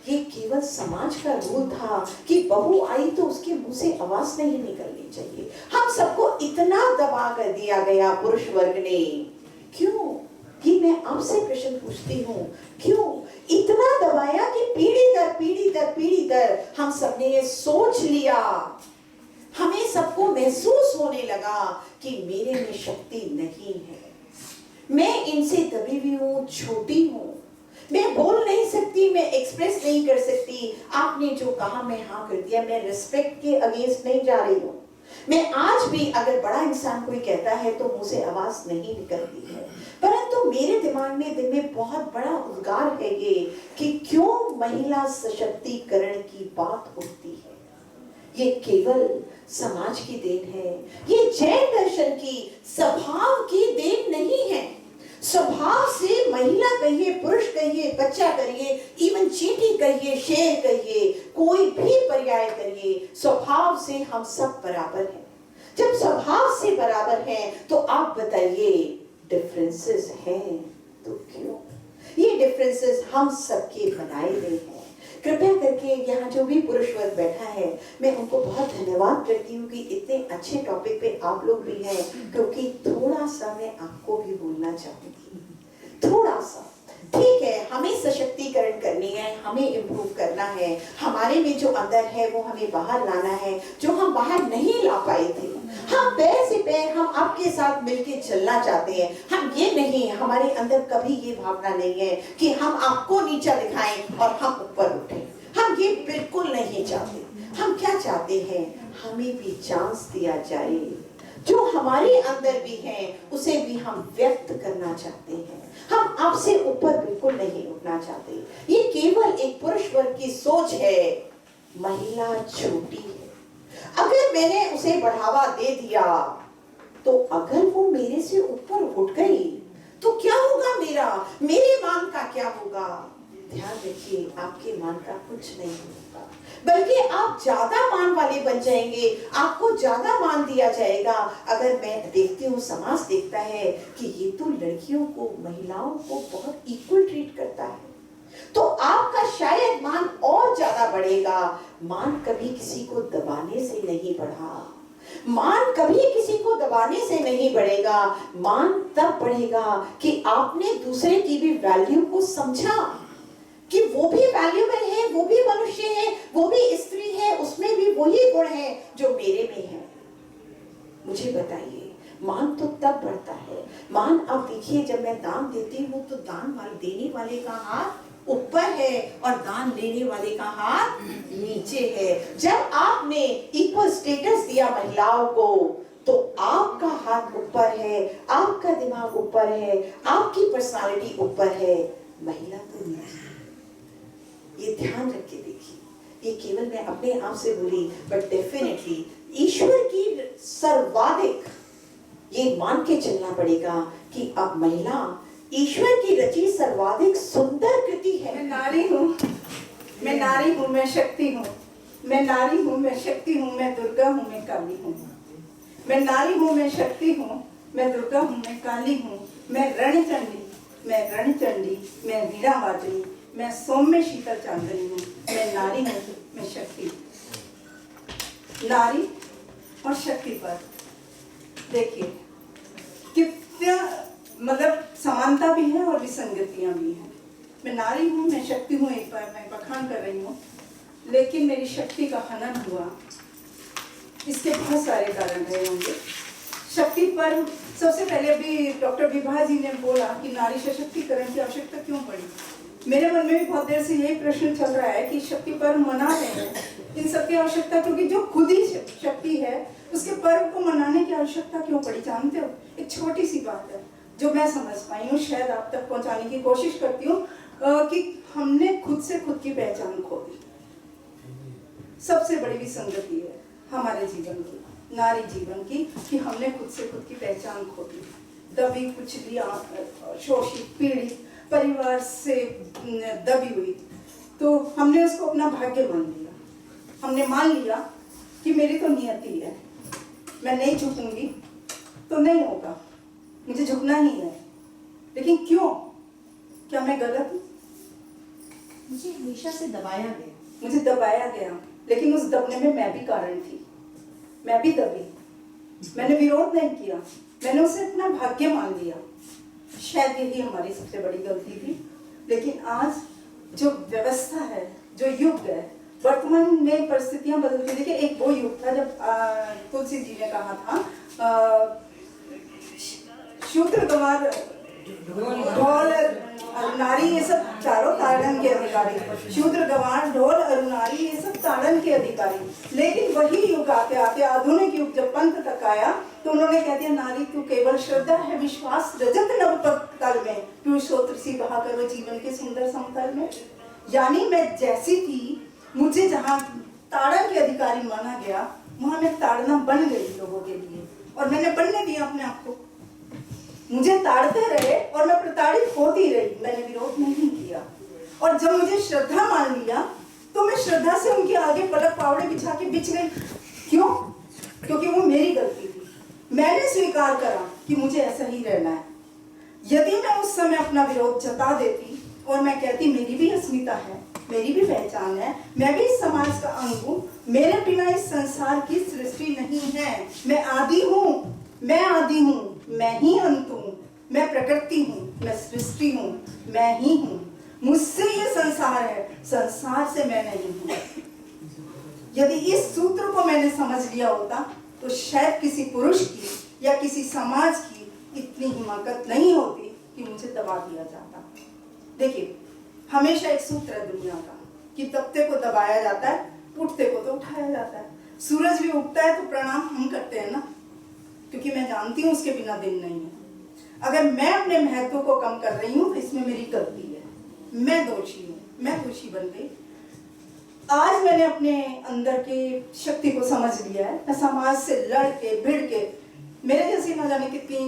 ये केवल समाज का रूल था कि बहू आई तो उसके मुंह से आवाज नहीं निकलनी चाहिए। हम सबको इतना दबा कर दिया गया पुरुष वर्ग ने। क्यों? कि मैं आपसे प्रश्न पूछती हूँ, क्यों इतना दबाया कि पीढ़ी दर पीढ़ी दर पीढ़ी दर हम सबने ये सोच लिया, हमें सबको महसूस होने लगा कि मेरे में शक्ति नहीं है, मैं इनसे दबी हुई हूँ, छोटी हूँ, मैं बोल नहीं सकती, मैं एक्सप्रेस नहीं कर सकती। आपने जो कहा मैं हाँ कर दिया, मैं रिस्पेक्ट के अगेंस्ट नहीं जा रही हूँ। मैं आज भी अगर बड़ा इंसान कोई कहता है तो मुझे से आवाज नहीं निकलती है, परंतु मेरे दिमाग में दिल में बहुत बड़ा उद्गार है ये कि क्यों महिला सशक्तिकरण की बात उठती है। ये केवल समाज की देन है, ये जैन दर्शन की स्वभाव की देन नहीं है। स्वभाव से महिला कहिए, पुरुष कहिए, बच्चा करिए, इवन चींटी कहिए, शेर कहिए, कोई भी पर्याय करिए, स्वभाव से हम सब बराबर हैं। जब स्वभाव से बराबर हैं तो आप बताइए डिफरेंसेस हैं तो क्यों? ये डिफरेंसेस हम सबके बनाए गए हैं। कृपया करके यहाँ जो भी पुरुष वर्ग बैठा है, मैं उनको बहुत धन्यवाद करती हूँ कि इतने अच्छे टॉपिक पे आप लोग भी हैं, क्योंकि थोड़ा सा मैं आपको भी बोलना चाहूंगी, थोड़ा सा। ठीक है, हमें हमें सशक्तिकरण करनी है, हमें इम्प्रूव करना है, हमारे में जो अंदर है वो हमें बाहर लाना है, जो हम बाहर नहीं ला पाए थे। हम पैर से पैर हम आपके साथ मिलके चलना चाहते हैं। हम ये नहीं, हमारे अंदर कभी ये भावना नहीं है कि हम आपको नीचा दिखाएं और हम ऊपर उठें। हम ये बिल्कुल नहीं चाहते। हम क्या चाहते हैं, हमें भी चांस दिया जाए, जो हमारे अंदर भी है उसे भी हम व्यक्त करना चाहते हैं। हम आपसे ऊपर बिल्कुल नहीं उठना चाहते। ये केवल एक पुरुष वर्ग की सोच है। महिला छोटी है, अगर मैंने उसे बढ़ावा दे दिया तो अगर वो मेरे से ऊपर उठ गई तो क्या होगा, मेरे मान का क्या होगा? ध्यान रखिए, आपके मान का कुछ नहीं होगा, बल्कि आप ज्यादा मान वाले बन जाएंगे, आपको ज्यादा मान दिया जाएगा। अगर मैं देखती हूँ, समाज देखता है कि ये तो लड़कियों को, महिलाओं को बहुत इक्वल ट्रीट करता है, तो आपका शायद मान और ज्यादा बढ़ेगा। मान कभी किसी को दबाने से नहीं बढ़ा, मान कभी किसी को दबाने से नहीं बढ़ेगा। मान तब बढ़ेगा कि आपने दूसरे की भी वैल्यू को समझा कि वो भी वैल्यूएबल है, वो भी मनुष्य है, वो भी स्त्री है, उसमें भी वही गुण है जो मेरे में है। मुझे बताइए, मान तो तब बढ़ता है। मान आप देखिए, जब मैं दान देती हूँ तो दान देने वाले का हाथ ऊपर है और दान लेने वाले का हाथ नीचे है। जब आपने इक्वल स्टेटस दिया महिलाओं को तो आपका हाथ ऊपर है, आपका दिमाग ऊपर है, आपकी पर्सनालिटी ऊपर है, महिला तो नीचे। ये ध्यान रख के देखिए, ये केवल मैं अपने आप से बोली, बट डेफिनेटली ईश्वर की सर्वाधिक ये मान के चलना पड़ेगा कि अब महिला ईश्वर की रची सर्वाधिक सुंदर कृति है। मैं नारी हूँ, मैं नारी हूँ, मैं शक्ति हूँ, मैं नारी हूँ, मैं शक्ति हूँ, मैं दुर्गा हूँ, मैं काली हूँ। मैं नारी हूँ, मैं शक्ति हूँ, मैं दुर्गा हूँ, मैं काली हूँ, मैं रणचंडी, मैं वीणा वादनी, मैं सौम्य शीतल चांदनी हूँ। मैं नारी हूँ, मैं शक्ति हूँ। नारी और शक्ति पर देखिए कितना मतलब समानता भी है और विसंगतियां भी हैं। मैं नारी हूँ, मैं शक्ति हूँ, एक बार मैं बखान कर रही हूँ, लेकिन मेरी शक्ति का हनन हुआ। इसके बहुत सारे कारण रहे होंगे। शक्ति पर सबसे पहले भी डॉक्टर विभा जी ने बोला कि नारी सशक्तिकरण की आवश्यकता क्यों पड़ी। मेरे मन में भी बहुत देर से यही प्रश्न चल रहा है कि शक्ति पर्व मना रहे हैं, इन सब की आवश्यकता, क्योंकि जो खुद ही शक्ति है उसके पर्व को मनाने की आवश्यकता क्यों पड़ी? जानते हो, एक छोटी सी बात है जो मैं समझ पाई हूँ, शायद आप तक पहुंचाने की कोशिश करती हूँ, कि हमने खुद से खुद की पहचान खो दी। सबसे बड़ी विसंगति है हमारे जीवन की, नारी जीवन की, कि हमने खुद से खुद की पहचान खो दी। दबी कुचली, शोषित, पीड़ित, परिवार से दबी हुई, तो हमने उसको अपना भाग्य मान लिया। हमने मान लिया कि मेरी तो नियति है, मैं नहीं झुकूंगी तो नहीं होगा, मुझे झुकना ही है। लेकिन क्यों? क्या मैं गलत हूँ? मुझे हमेशा से दबाया गया, मुझे दबाया गया, लेकिन उस दबने में मैं भी कारण थी। मैं भी दबी, मैंने विरोध नहीं किया, मैंने उसे अपना भाग्य मान लिया। शायद यही हमारी सबसे बड़ी गलती थी। लेकिन आज जो व्यवस्था है, जो युग है, वर्तमान में परिस्थितियां बदलती। देखिए, एक वो युग था जब तुलसी जी ने कहा था शूद्र गंवार ढोल नारी ये सब चारों ताड़न के अधिकारी, शूद्र गंवार ढोल और नारी ये सब ताड़न के अधिकारी। लेकिन वही युग आते आते आधुनिक युग जब पंथ तक आया तो उन्होंने कह दिया, नारी तू केवल श्रद्धा है, विश्वास रजत नव तल में, तू स्रोत्र सी बहा करो जीवन के सुंदर समतल में। यानी मैं जैसी थी, मुझे जहाँ ताड़न के अधिकारी माना गया, वहां मैं ताड़ना बन गई लोगों के लिए, और मैंने बनने दिया अपने आप को। मुझे ताड़ते रहे और मैं प्रताड़ित होती रही, मैंने विरोध नहीं किया। और जब मुझे श्रद्धा मान लिया तो मैं श्रद्धा से उनके आगे पलक पावड़े बिछा के बिछ गई। क्यों? क्योंकि वो मेरी गलती थी। मैंने स्वीकार करा कि मुझे ऐसा ही रहना है। यदि मैं उस समय अपना विरोध जता देती और मैं कहती मेरी भी अस्मिता है, मेरी भी पहचान है, मैं भी इस समाज का अंग हूँ, मेरे बिना इस संसार की सृष्टि नहीं है, मैं आदि हूँ, मैं आदि हूँ, मैं ही अंत हूँ, मैं प्रकृति हूँ, मैं सृष्टि हूँ, मैं ही हूँ। मुझसे ये संसार है, संसार से मैं नहीं हूं। यदि इस सूत्र को मैंने समझ लिया होता तो शायद किसी पुरुष की या किसी समाज की इतनी हिम्मत नहीं होती कि मुझे दबा दिया जाता। देखिए, हमेशा एक सूत्र है दुनिया का कि तपते को दबाया जाता है, उठते को तो उठाया जाता है। सूरज भी उगता है तो प्रणाम हम करते हैं ना, क्योंकि मैं जानती हूँ उसके बिना दिन नहीं है। अगर मैं अपने महत्व को कम कर रही हूँ तो इसमें मेरी गलती है, मैं दोषी हूँ, मैं दोषी बन गई। आज मैंने अपने अंदर की शक्ति को समझ लिया है। मैं समाज से लड़ के भिड़ के, मेरे जैसी न जाने कितनी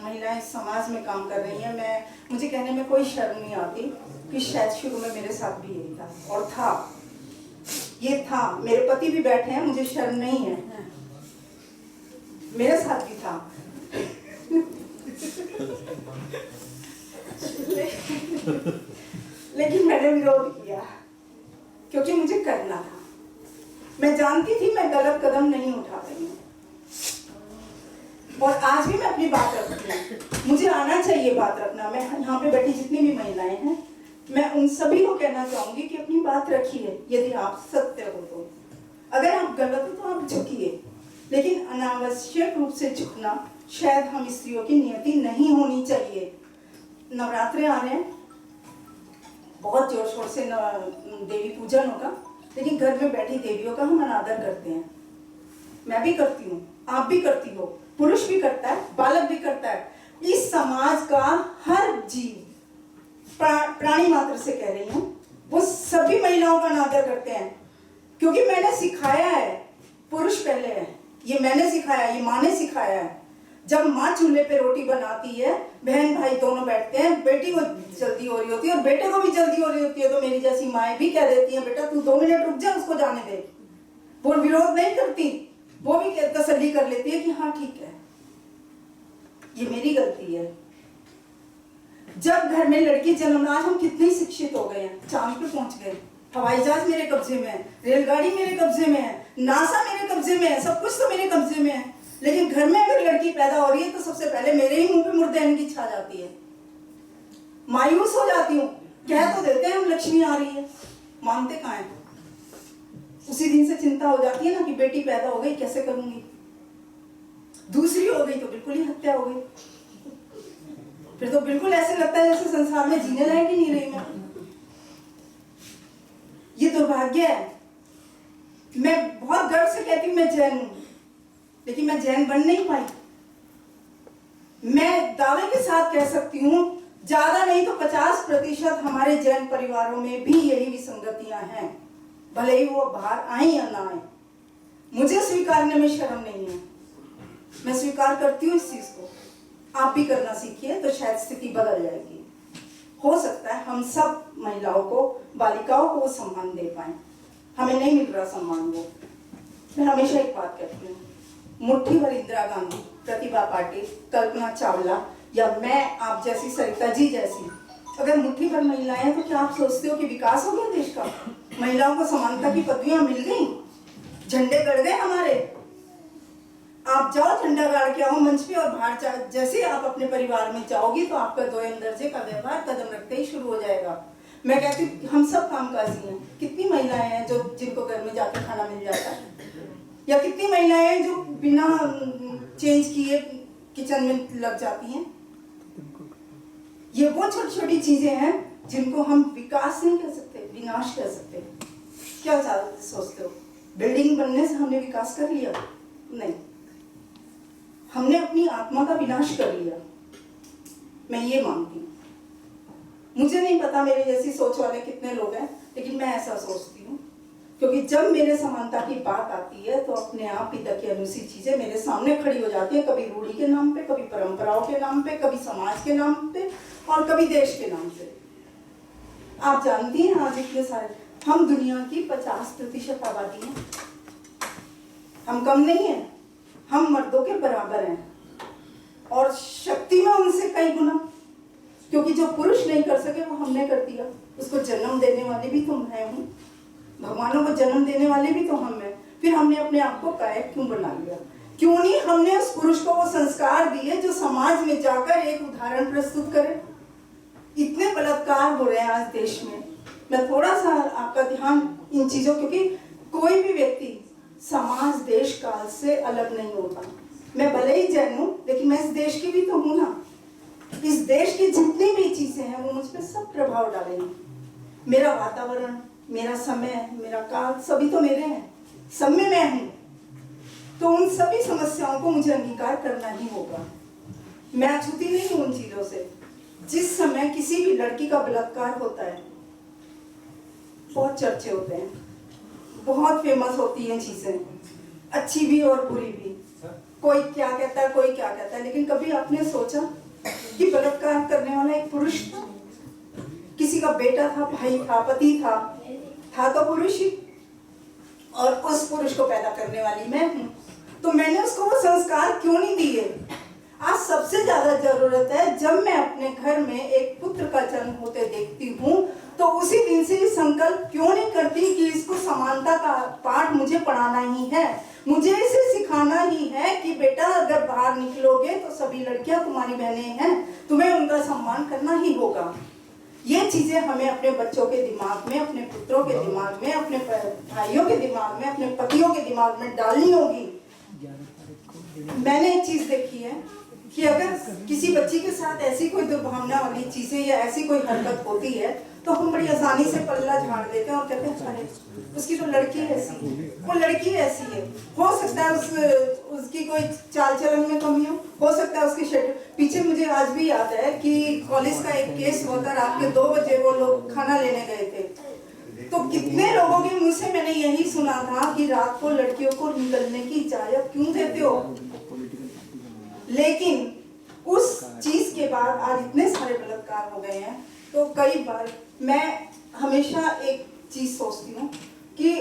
महिलाएं समाज में काम कर रही हैं। मुझे कहने में कोई शर्म नहीं आती कि शायद शुरू में मेरे साथ भी यही था और था, ये था। मेरे पति भी बैठे हैं, मुझे शर्म नहीं है, मेरे साथ भी था। लेकिन मैंने विरोध किया क्योंकि मुझे करना था। मैं जानती थी मैं गलत कदम नहीं उठा रही हूँ और आज भी मैं अपनी बात रखती हूँ। मुझे आना चाहिए बात रखना। मैं यहाँ पे बैठी जितनी भी महिलाएं हैं, मैं उन सभी को कहना चाहूंगी कि अपनी बात रखिए। यदि आप सत्य हो तो, अगर आप गलत हो तो आप झुकिए, लेकिन अनावश्यक रूप से झुकना शायद हम स्त्रियों की नियति नहीं होनी चाहिए। नवरात्रे आ रहे हैं, बहुत जोर शोर से देवी पूजन होगा, लेकिन घर में बैठी देवियों का हम अनादर करते हैं। मैं भी करती हूँ, आप भी करती हो, पुरुष भी करता है, बालक भी करता है। इस समाज का हर जीव, प्राणी मात्र से कह रही हूँ, वो सभी महिलाओं का अनादर करते हैं, क्योंकि मैंने सिखाया है। पुरुष पहले है, ये मैंने सिखाया, ये माँ ने सिखाया है। जब माँ चूल्हे पे रोटी बनाती है, बहन भाई दोनों बैठते हैं, बेटी को जल्दी हो रही होती है और बेटे को भी जल्दी हो रही होती है, तो मेरी जैसी माएँ भी कह देती हैं, बेटा तू 2 मिनट रुक जा, उसको जाने दे। वो विरोध नहीं करती, वो भी तसल्ली कर लेती है कि हाँ ठीक है, ये मेरी गलती है। जब घर में लड़की जन्म, आज हम कितने शिक्षित हो गए हैं, चांद पे पहुंच गए, हवाई जहाज मेरे कब्जे में है, रेलगाड़ी मेरे कब्जे में है, नासा मेरे कब्जे में है, सब कुछ तो मेरे कब्जे में है। लेकिन घर में अगर लड़की पैदा हो रही है तो सबसे पहले मेरे ही मुंह पे मुर्देन की छा जाती है। मायूस हो जाती हूँ, कह तो देते हैं हम लक्ष्मी आ रही है, मानते कहाँ हैं। उसी दिन से चिंता हो जाती है ना कि बेटी पैदा हो गई, कैसे करूंगी। दूसरी हो गई तो बिल्कुल ही हत्या हो गई, फिर तो बिल्कुल ऐसे लगता है जैसे संसार में जीने लायक ही नहीं रही मैं। ये दुर्भाग्य है। मैं बहुत गर्व से कहती हूँ मैं जैन हूं, लेकिन मैं जैन बन नहीं पाई। मैं दावे के साथ कह सकती हूँ, ज्यादा नहीं तो 50% हमारे जैन परिवारों में भी यही विसंगतियां हैं, भले ही वो बाहर आए या ना आए। मुझे स्वीकारने में शर्म नहीं है, मैं स्वीकार करती हूँ इस चीज को। आप भी करना सीखिए तो शायद स्थिति बदल जाएगी। हो सकता है हम सब महिलाओं को, बालिकाओं को वो सम्मान दे पाए। हमें नहीं मिल रहा सम्मान वो। मैं हमेशा एक बात कहती हूँ, मुट्ठी भर इंदिरा गांधी, प्रतिभा पाटिल, कल्पना चावला या मैं आप जैसी, सरिता जी जैसी अगर मुट्ठी भर महिलाएं हैं, तो क्या आप सोचते हो कि विकास हो गया देश का? महिलाओं को समानता की पदवियां मिल गई, झंडे गड़ गए हमारे। आप जाओ झंडा गाड़ के आओ मंच पे और बाहर जैसे आप अपने परिवार में जाओगी तो आपका 2 दर्जे का व्यवहार कदम रखते ही शुरू हो जाएगा। मैं कहती हूँ हम सब कामकाजी हैं। कितनी महिलाएं हैं जो जिनको घर में जाकर खाना मिल जाता है, या कितनी महिलाएं हैं जो बिना चेंज किए किचन में लग जाती हैं। ये वो छोटी छोटी चीजें हैं जिनको हम विकास नहीं कह सकते, विनाश कह सकते। क्या सोचते हो? बिल्डिंग बनने से हमने विकास कर लिया? नहीं, हमने अपनी आत्मा का विनाश कर लिया। मैं ये मानती हूँ। मुझे नहीं पता मेरे जैसी सोच वाले कितने लोग हैं, लेकिन मैं ऐसा सोचती हूँ, क्योंकि जब मेरे समानता की बात आती है तो अपने आप ही तक अनुचित चीजें मेरे सामने खड़ी हो जाती है, कभी रूढ़ी के नाम पे, कभी परंपराओं के नाम पे, कभी समाज के नाम पे और कभी देश के नाम पे। आप जानती हैं आज इतने सारे, हम दुनिया की 50% आबादी हैं, हम कम नहीं है, हम मर्दों के बराबर हैं और शक्ति में उनसे कई गुना, क्योंकि जो पुरुष नहीं कर सके वो हमने कर दिया। उसको जन्म देने वाले भी तो मैं हूँ, भगवानों को जन्म देने वाले भी तो हम हैं। फिर हमने अपने आप को कायक क्यों बना लिया? क्यों नहीं हमने उस पुरुष को वो संस्कार दिए जो समाज में जाकर एक उदाहरण प्रस्तुत करे? इतने बलात्कार हो रहे हैं आज देश में। मैं थोड़ा सा आपका ध्यान इन चीजों, क्योंकि कोई भी व्यक्ति समाज देश काल से अलग नहीं होता। मैं भले ही जैन हूँ, लेकिन मैं इस देश की भी तो हूँ ना। इस देश की जितनी भी चीजें हैं वो मुझ पर सब प्रभाव डालेंगी। मेरा वातावरण, मेरा समय, मेरा काल, सभी तो मेरे हैं, सब में मैं हूँ। तो उन सभी समस्याओं को मुझे अंगीकार करना ही होगा। मैं अछूती नहीं हूँ उन चीजों से। जिस समय किसी भी लड़की का बलात्कार होता है, बहुत चर्चे होते हैं, बहुत फेमस होती हैं चीजें, अच्छी भी और बुरी भी। कोई क्या कहता है, कोई क्या कहता है, लेकिन कभी आपने सोचा कि बलात्कार करने वाला एक पुरुष था? किसी का बेटा था, भाई था, पति था तो पुरुष ही, और उस पुरुष को पैदा करने वाली मैं हूँ। तो मैंने उसको वो संस्कार क्यों नहीं दिए? आज सबसे ज्यादा जरूरत है, जब मैं अपने घर में एक पुत्र का जन्म होते देखती हूँ, तो उसी दिन से संकल्प क्यों नहीं करती कि इसको समानता का पाठ मुझे पढ़ाना ही है, मुझे इसे सिखाना ही है कि बेटा अगर बाहर निकलोगे तो सभी लड़कियां तुम्हारी बहनें हैं, तुम्हें उनका सम्मान करना ही होगा। ये चीजें हमें अपने बच्चों के दिमाग में, अपने पुत्रों के दिमाग में, अपने भाइयों के दिमाग में, अपने पतियों के दिमाग में डालनी होगी। मैंने एक चीज देखी है कि अगर किसी बच्ची के साथ ऐसी कोई दुर्भावना वाली चीजें या ऐसी कोई हरकत होती है, तो हम बड़ी आसानी से पल्ला झाड़ देते हैं और कहते हैं अरे उसकी तो लड़की ऐसी है, वो लड़की ऐसी है। हो सकता है उसकी कोई चाल चलन में कमी हो सकता है उसकी पीछे मुझे आज भी याद है कि कॉलेज का एक केस होता, रात के 2 बजे वो लोग खाना लेने गए थे, तो कितने लोगों के मुंह से मैंने यही सुना था कि रात को लड़कियों को निकलने की इजाजत क्यों देते हो। लेकिन उस चीज के बाद आज इतने सारे बलात्कार हो गए हैं। तो कई बार मैं हमेशा एक चीज सोचती हूँ कि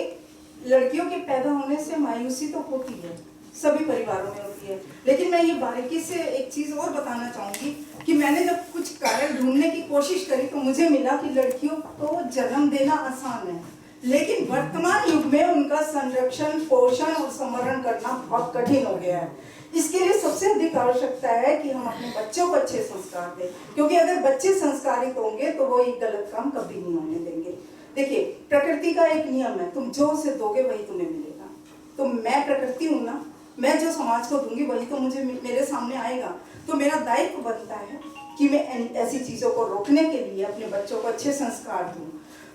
लड़कियों के पैदा होने से मायूसी तो होती है, सभी परिवारों में होती है, लेकिन मैं ये बारीकी से एक चीज और बताना चाहूंगी कि मैंने जब कुछ कारण ढूंढने की कोशिश करी तो मुझे मिला कि लड़कियों को जन्म देना आसान है, लेकिन वर्तमान युग में उनका संरक्षण, पोषण और संवरण करना बहुत कठिन हो गया है। इसके लिए सबसे अधिक आवश्यकता है कि हम अपने बच्चों को अच्छे संस्कार दें, क्योंकि अगर बच्चे संस्कारित होंगे तो वो एक गलत काम कभी नहीं होने देंगे। देखिए, प्रकृति का एक नियम है, तुम जो उसे दोगे वही तुम्हें मिलेगा। तो मैं प्रकृति हूँ ना, मैं जो समाज को दूंगी वही तो मुझे मेरे सामने आएगा। तो मेरा दायित्व बनता है कि मैं ऐसी चीजों को रोकने के लिए अपने बच्चों को अच्छे संस्कार दूं।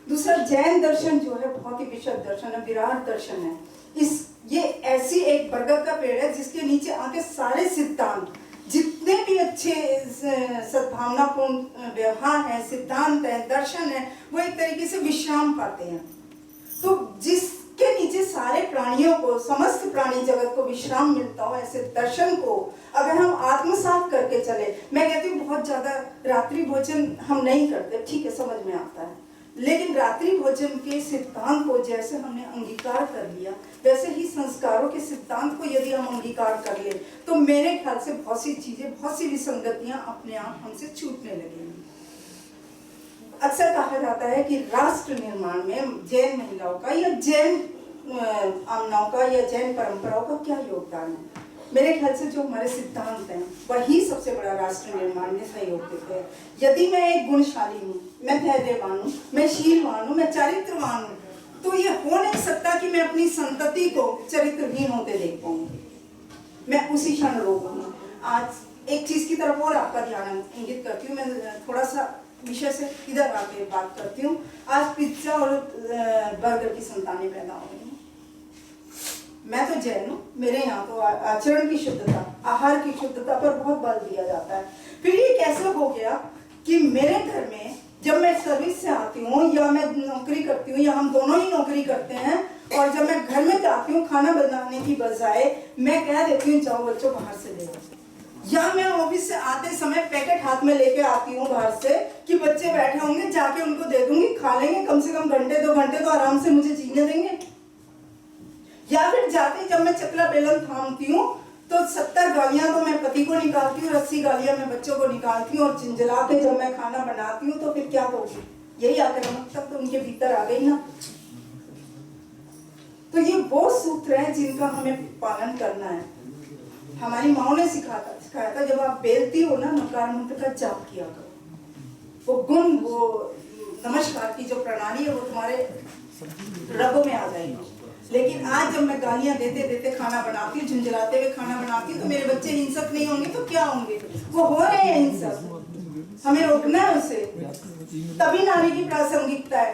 दूसरा, जैन दर्शन जो है बहुत ही विशद दर्शन है, विराट दर्शन है। ये ऐसी एक बरगद का पेड़ है जिसके नीचे आके सारे सिद्धांत, जितने भी अच्छे सद्भावनापूर्ण व्यवहार है, सिद्धांत है, दर्शन है, वो एक तरीके से विश्राम पाते हैं। तो जिसके नीचे सारे प्राणियों को, समस्त प्राणी जगत को विश्राम मिलता हो, ऐसे दर्शन को अगर हम आत्मसात करके चले, मैं कहती हूँ बहुत ज्यादा रात्रि भोजन हम नहीं करते, ठीक है, समझ में आता है, लेकिन रात्रि भोजन के सिद्धांत को जैसे हमने अंगीकार कर लिया, वैसे ही संस्कारों के सिद्धांत को यदि हम अंगीकार कर ले, तो मेरे ख्याल से बहुत सी चीजें, बहुत सी विसंगतियां अपने आप हमसे छूटने लगेंगी। अक्सर कहा जाता है कि राष्ट्र निर्माण में जैन महिलाओं का या जैन आमनाओं का या जैन परंपराओं का क्या योगदान है। मेरे ख्याल से जो हमारे सिद्धांत हैं वही सबसे बड़ा राष्ट्र निर्माण में सहयोग देते हैं। यदि मैं एक गुणशाली हूँ, मैं धैर्यवान हूँ, मैं शीलवान हूँ, मैं चरित्रवान हूँ, तो ये हो नहीं सकता कि मैं अपनी संतति को चरित्रहीन होते देख पाऊंगी। मैं उसी क्षण रोकूंगी। आज एक चीज की तरफ और आपका ध्यान इंगित करती हूँ, मैं थोड़ा सा विषय से इधर आके बात करती हूँ। आज पिज्जा और बर्गर की संतानें पैदा हो रही हैं। मैं तो जैन हूँ, मेरे यहाँ तो आचरण की शुद्धता, आहार की शुद्धता पर बहुत बल दिया जाता है। फिर ये कैसे हो गया कि मेरे घर में जब मैं सर्विस से आती हूँ या मैं नौकरी करती हूँ या हम दोनों ही नौकरी करते हैं, और जब मैं घर में जाती हूँ खाना बनाने की बजाय मैं कह देती हूँ जाओ बच्चों बाहर से ले लो, या मैं ऑफिस से आते समय पैकेट हाथ में लेके आती हूँ बाहर से कि बच्चे बैठे होंगे, जाके उनको दे दूंगी, खा लेंगे, कम से कम घंटे 2 घंटे तो आराम से मुझे जीने देंगे। या फिर जाते जब मैं चकला बेलन थामती हूँ तो 70 गालियां तो मैं पति को निकालती हूँ, 80 गालियां मैं बच्चों को निकालती हूँ, और चिंजला के जब मैं खाना बनाती हूँ तो फिर क्या होगी, यही आक्रामकता तो उनके भीतर आ गई ना। तो ये वो सूत्र है जिनका हमें पालन करना है। हमारी माओ ने सिखाया था जब आप बेलती हो ना, नकार मंत्र का जाप किया करो, वो गुण, वो नमस्कार की जो प्रणाली है वो तुम्हारे रगों में आ जाएगी। लेकिन आज जब मैं गालियां देते देते खाना बनाती हूँ, झुंझलाते हुए खाना बनाती हूँ, तो मेरे बच्चे हिंसक नहीं होंगे तो क्या होंगे? वो हो रहे हैं हिंसक, हमें रोकना है उसे। तभी नारी की प्रासंगिकता है।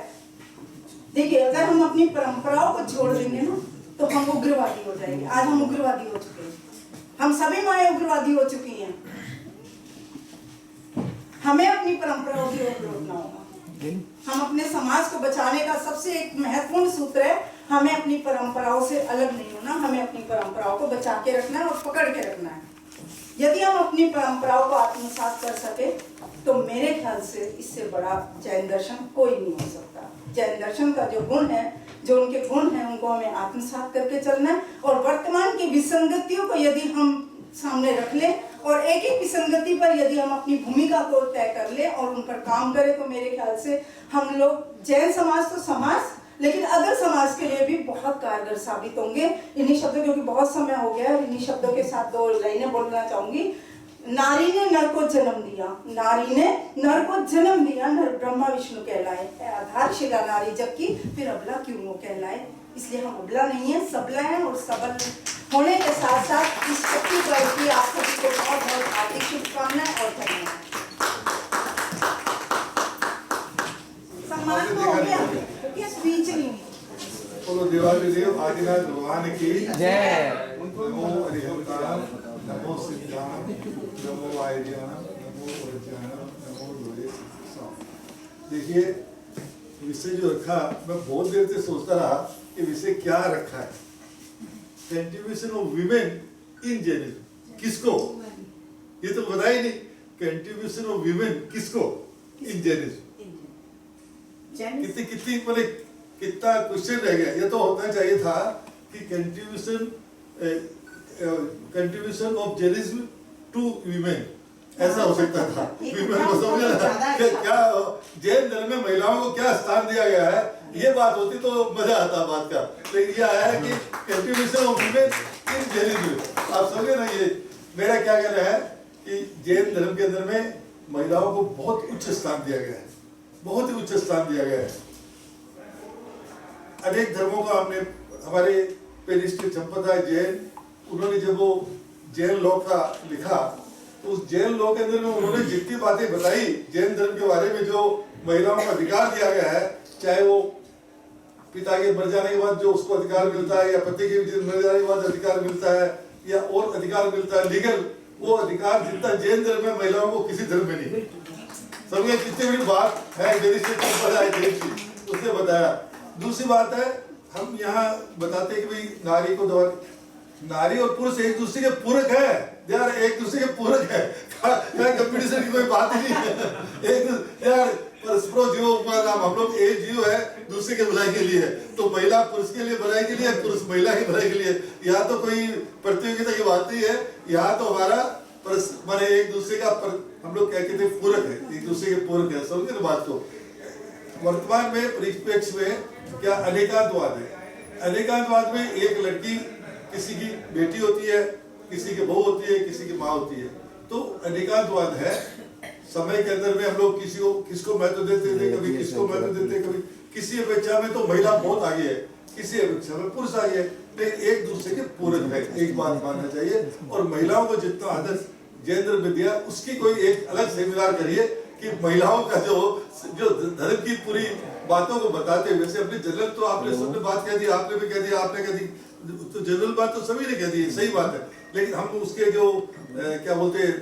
देखिए, अगर हम अपनी परंपराओं को छोड़ देंगे ना तो हम उग्रवादी हो जाएंगे। आज हम उग्रवादी हो चुके हैं, हम सभी माएँ उग्रवादी हो चुकी हैं। हमें अपनी परंपराओं की ओर रोकना होगा। हम अपने समाज को बचाने का सबसे एक महत्वपूर्ण सूत्र है, हमें अपनी परंपराओं से अलग नहीं होना, हमें अपनी परंपराओं को बचा के रखना है और पकड़ के रखना है। यदि हम अपनी परंपराओं को आत्मसात कर सके तो मेरे ख्याल से इससे बड़ा जैन दर्शन कोई नहीं हो सकता। जैन दर्शन का जो गुण है, जो उनके गुण हैं, उनको हमें आत्मसात करके चलना है। और वर्तमान की विसंगतियों को यदि हम सामने रख ले और एक एक विसंगति पर यदि हम अपनी भूमिका को तय कर ले और उन पर काम करें तो मेरे ख्याल से हम लोग, जैन समाज तो समाज, लेकिन अदर समाज के लिए भी बहुत कारगर साबित होंगे। इन्हीं शब्दों, क्योंकि बहुत समय हो गया है, इन्हीं शब्दों के साथ 2 लाइनें बोलना चाहूंगी। नारी ने नर को जन्म दिया, नारी ने नर को जन्म दिया, नर ब्रह्मा विष्णु कहलाए, आधारशिला नारी जबकि फिर अबला क्यों वो कहलाए। इसलिए हम अबला नहीं है, सबला है। और सबल होने के साथ साथ इस शक्ति पर्व की आप सभी को बहुत बहुत हार्दिक शुभकामनाएं और धन्यवाद। सम्मान तो हो गया, क्या स्पीच नहीं हुई। बोलो देवालि देव आदिनाथ भगवान की जय। नमो हरिहरताम, नमो सिद्धाम, नमो आयर्याणम, नमो वज्राणम, नमो लोहे सिद्धाम। देखिए, विषय जो रखा, मैं बहुत देर से सोचता रहा कि विषय क्या रखा है। Contribution of women in Jainism, किसको? ये तो पता ही नहीं। कंट्रीब्यूशन ऑफ वीमेन किसको इन जैनिज्म? कितनी मतलब कितना क्वेश्चन रह गया। ये तो होना चाहिए था कि contribution of Jainism to women, ऐसा हो सकता था। वीमेन को समझना क्या जैन धर्म में महिलाओं को क्या स्थान दिया गया है, ये बात होती तो मजा आता बात का। लेकिन यह आया कि contribution of women in Jainism. आप समझे ना, ये मेरा क्या कहना है कि जैन धर्म के अंदर में महिलाओं को बहुत उच्च स्थान दिया गया है, बहुत ही उच्च स्थान दिया गया है। अनेक धर्मों का हमने, हमारे पेरिस्ट चंपता जैन, उन्होंने जब वो जैन लॉ का लिखा तो उस जैन लॉ के अंदर में उन्होंने जितनी बातें बताई जैन धर्म के बारे में, जो महिलाओं को अधिकार दिया गया है, चाहे वो पिता के मर जाने के बाद जो उसको अधिकार मिलता है, या पति के मर जाने के बाद अधिकार मिलता है, या और अधिकार मिलता है लीगल, वो अधिकार जितना जैन धर्म में महिलाओं को किसी धर्म में नहीं। समझे कितनी बड़ी बात है। उसने बताया। दूसरी बात है, हम यहाँ बताते हैं कि भाई नारी को दवा, नारी और पुरुष एक दूसरे के पूरक है यार, एक दूसरे के पूरक है। कंपटीशन की कोई बात ही नहीं है। एक यार परस्परो जीवो उपनाम, हम लोग एक जीव है, दूसरे के भलाई के लिए है। तो महिला पुरुष के लिए भलाई के लिए, पुरुष महिला की भलाई के लिए। यहाँ तो कोई प्रतियोगिता की बात नहीं है। यहाँ तो हमारा माने एक दूसरे का हम लोग क्या कहते हैं, पूरक है, एक दूसरे के पूरक है। समझे ना बात को। वर्तमान में परिप्रेक्ष्य में क्या अनेकांतवाद है। अनेकांतवाद में एक लड़की किसी की बेटी होती है, किसी की बहू होती है, किसी की माँ होती है, तो अनेकांतवाद है। समय के अंदर में हम लोग किसको महत्व देते थे, कभी किसको महत्व देते, कभी किसी अपेक्षा में तो महिला बहुत आगे है, किसी अपेक्षा में पुरुष आगे है, लेकिन एक दूसरे के पूरक है। एक बात मानना चाहिए। और महिलाओं को जितना आदर्श जैन धर्म में दिया, उसकी कोई एक अलग सेमिनार करिए कि महिलाओं का जो धर्म की पूरी बातों को बताते हुए, अपनी जनरल तो आपने सबने बात कह दी, आपने भी कह दिया, आपने कह दी, तो जनरल बात तो सभी ने कह दी, सही बात है। लेकिन हम उसके जो क्या बोलते हैं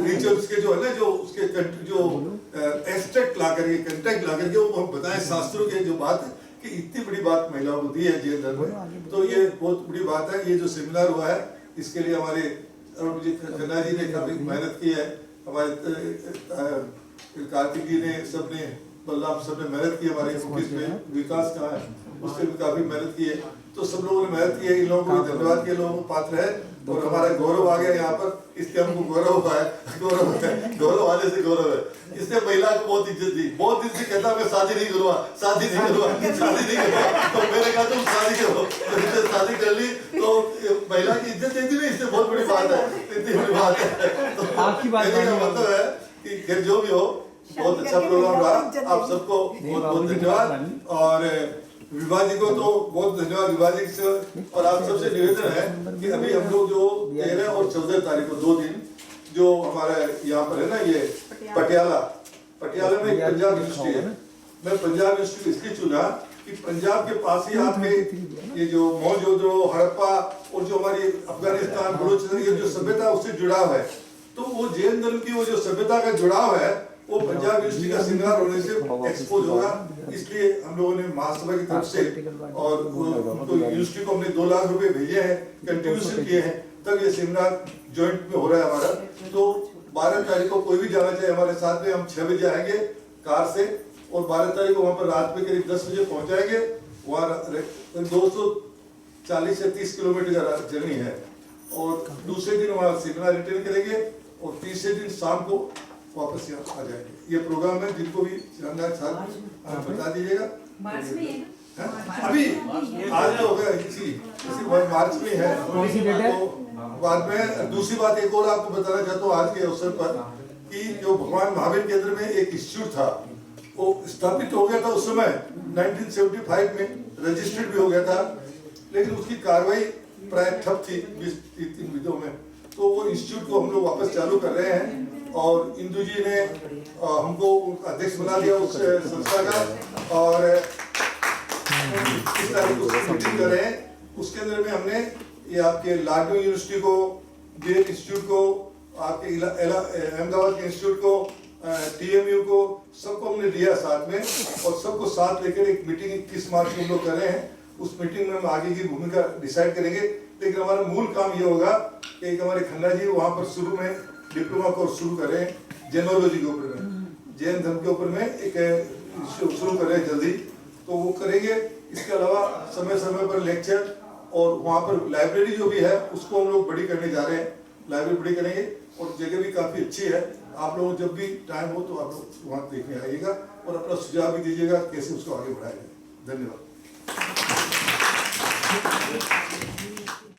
रिचुअल्स के जो है ना, जो उसके जो एब्स्ट्रैक्ट ला करके, कंटेक्ट ला करके वो हम बताएं शास्त्रों के जो बात है कि इतनी बड़ी बात महिलाओं को दी है जैन धर्म में, तो ये बहुत बड़ी बात है। ये जो सेमिनार हुआ है, इसके लिए हमारे अरुण जी खन्ना जी ने काफी मेहनत की है, हमारे कार्तिक जी ने, सबने, बलराम सबने मेहनत की, हमारे में विकास कहाँ है उससे भी काफी मेहनत की है। तो सब लोगों ने मेहनत की है, इन लोगों को धन्यवाद के लोगों को पात्र है। और हमारा गौरव आ गया यहाँ पर, इसलिए हमको गौरव है, गौरव आने से गौरव है। इसने महिला को बहुत इज्जत दी। बहुत दिन से कहता मैं शादी नहीं करूँगा, शादी नहीं करूँगा, शादी नहीं करूँगा। तो मैंने कहा तुम शादी करो, तो शादी कर ली। तो महिला की इज्जत दे दी ना, इससे बहुत बड़ी बात है, इतनी बड़ी बात है। तो आपकी बात का मतलब है कि जो भी हो, बहुत अच्छा प्रोग्राम रहा। आप सबको बहुत बहुत धन्यवाद और विभा जी को तो बहुत धन्यवाद विभा जी से। और आप सबसे निवेदन है कि अभी हम लोग जो 13 और 14 तारीख को 2 दिन जो हमारे यहाँ पर है ना ये पटियाला में एक पंजाब यूनिवर्सिटी है। मैं पंजाब यूनिवर्सिटी इसलिए चुना कि पंजाब के पास ही आपके ये जो मोहनजोदड़ो हड़प्पा और जो हमारी अफगानिस्तान बलूचिस्तान ये जो सभ्यता उससे जुड़ाव है, तो वो जैन धर्म की वो जो सभ्यता का जुड़ाव है वो पंजाब यूनिवर्सिटी का श्रृंगार होने से एक्सपोज होगा। इसलिए हम लोगों ने महासभा की तरफ से और तो यूनिवर्सिटी को हमने 2 लाख रुपए भेजे हैं, कंट्रीब्यूशन किए हैं, तब ये सेमिनार जॉइंट में हो रहा है हमारा। तो 12 तारीख को कोई भी जाना चाहे हमारे साथ में, हम 6 बजे आएंगे कार से और 12 तारीख को वहाँ पर रात में करीब 10 बजे पहुँचाएंगे। वहाँ 240 से 30 किलोमीटर का जर्नी है और दूसरे दिन वहाँ सेमिनार अटेंड करेंगे और तीसरे दिन शाम को वापस यहाँ आ जाएंगे। ये प्रोग्राम है, जिनको भी जानना चाहते बता दीजिएगा। मार्च में है ना? अभी आज तो हो गया इसी मार्च में है। तो बाद में दूसरी बात एक और आपको बताना चाहता हूँ आज के अवसर पर कि जो भगवान महावीर केंद्र में एक इंस्टीट्यूट था वो स्थापित हो गया था उस समय 1975 में, रजिस्टर्ड भी हो गया था, लेकिन उसकी कार्रवाई प्राय ठप थी 20-30 विधों में। तो वो इंस्टीट्यूट को हम लोग वापस चालू कर रहे हैं और इंदु जी ने हमको अध्यक्ष बना दिया उस संस्था का और इस तारीख को मीटिंग कर रहे हैं। उसके अंदर में हमने ये आपके लाडू यूनिवर्सिटी को, जेट इंस्टीट्यूट को, आपके अहमदाबाद के इंस्टीट्यूट को, TMU को, सबको हमने लिया साथ में और सबको साथ लेकर एक मीटिंग 21 मार्च को हम लोग कर रहे हैं। उस मीटिंग में हम आगे की भूमिका डिसाइड करेंगे, लेकिन हमारा मूल काम ये होगा कि एक हमारे खन्ना जी वहाँ पर शुरू में डिप्लोमा कोर्स शुरू कर रहे हैं जेनोलॉजी के ऊपर में, जैन धर्म के ऊपर में एक शुरू कर रहे हैं जल्दी, तो वो करेंगे। इसके अलावा समय समय पर लेक्चर और वहाँ पर लाइब्रेरी जो भी है उसको हम लोग बड़ी करने जा रहे हैं, लाइब्रेरी बड़ी करेंगे और जगह भी काफ़ी अच्छी है। आप लोग जब भी टाइम हो तो आप लोग वहाँ देखने आइएगा और अपना सुझाव भी दीजिएगा कैसे उसको आगे बढ़ाया जाए। धन्यवाद।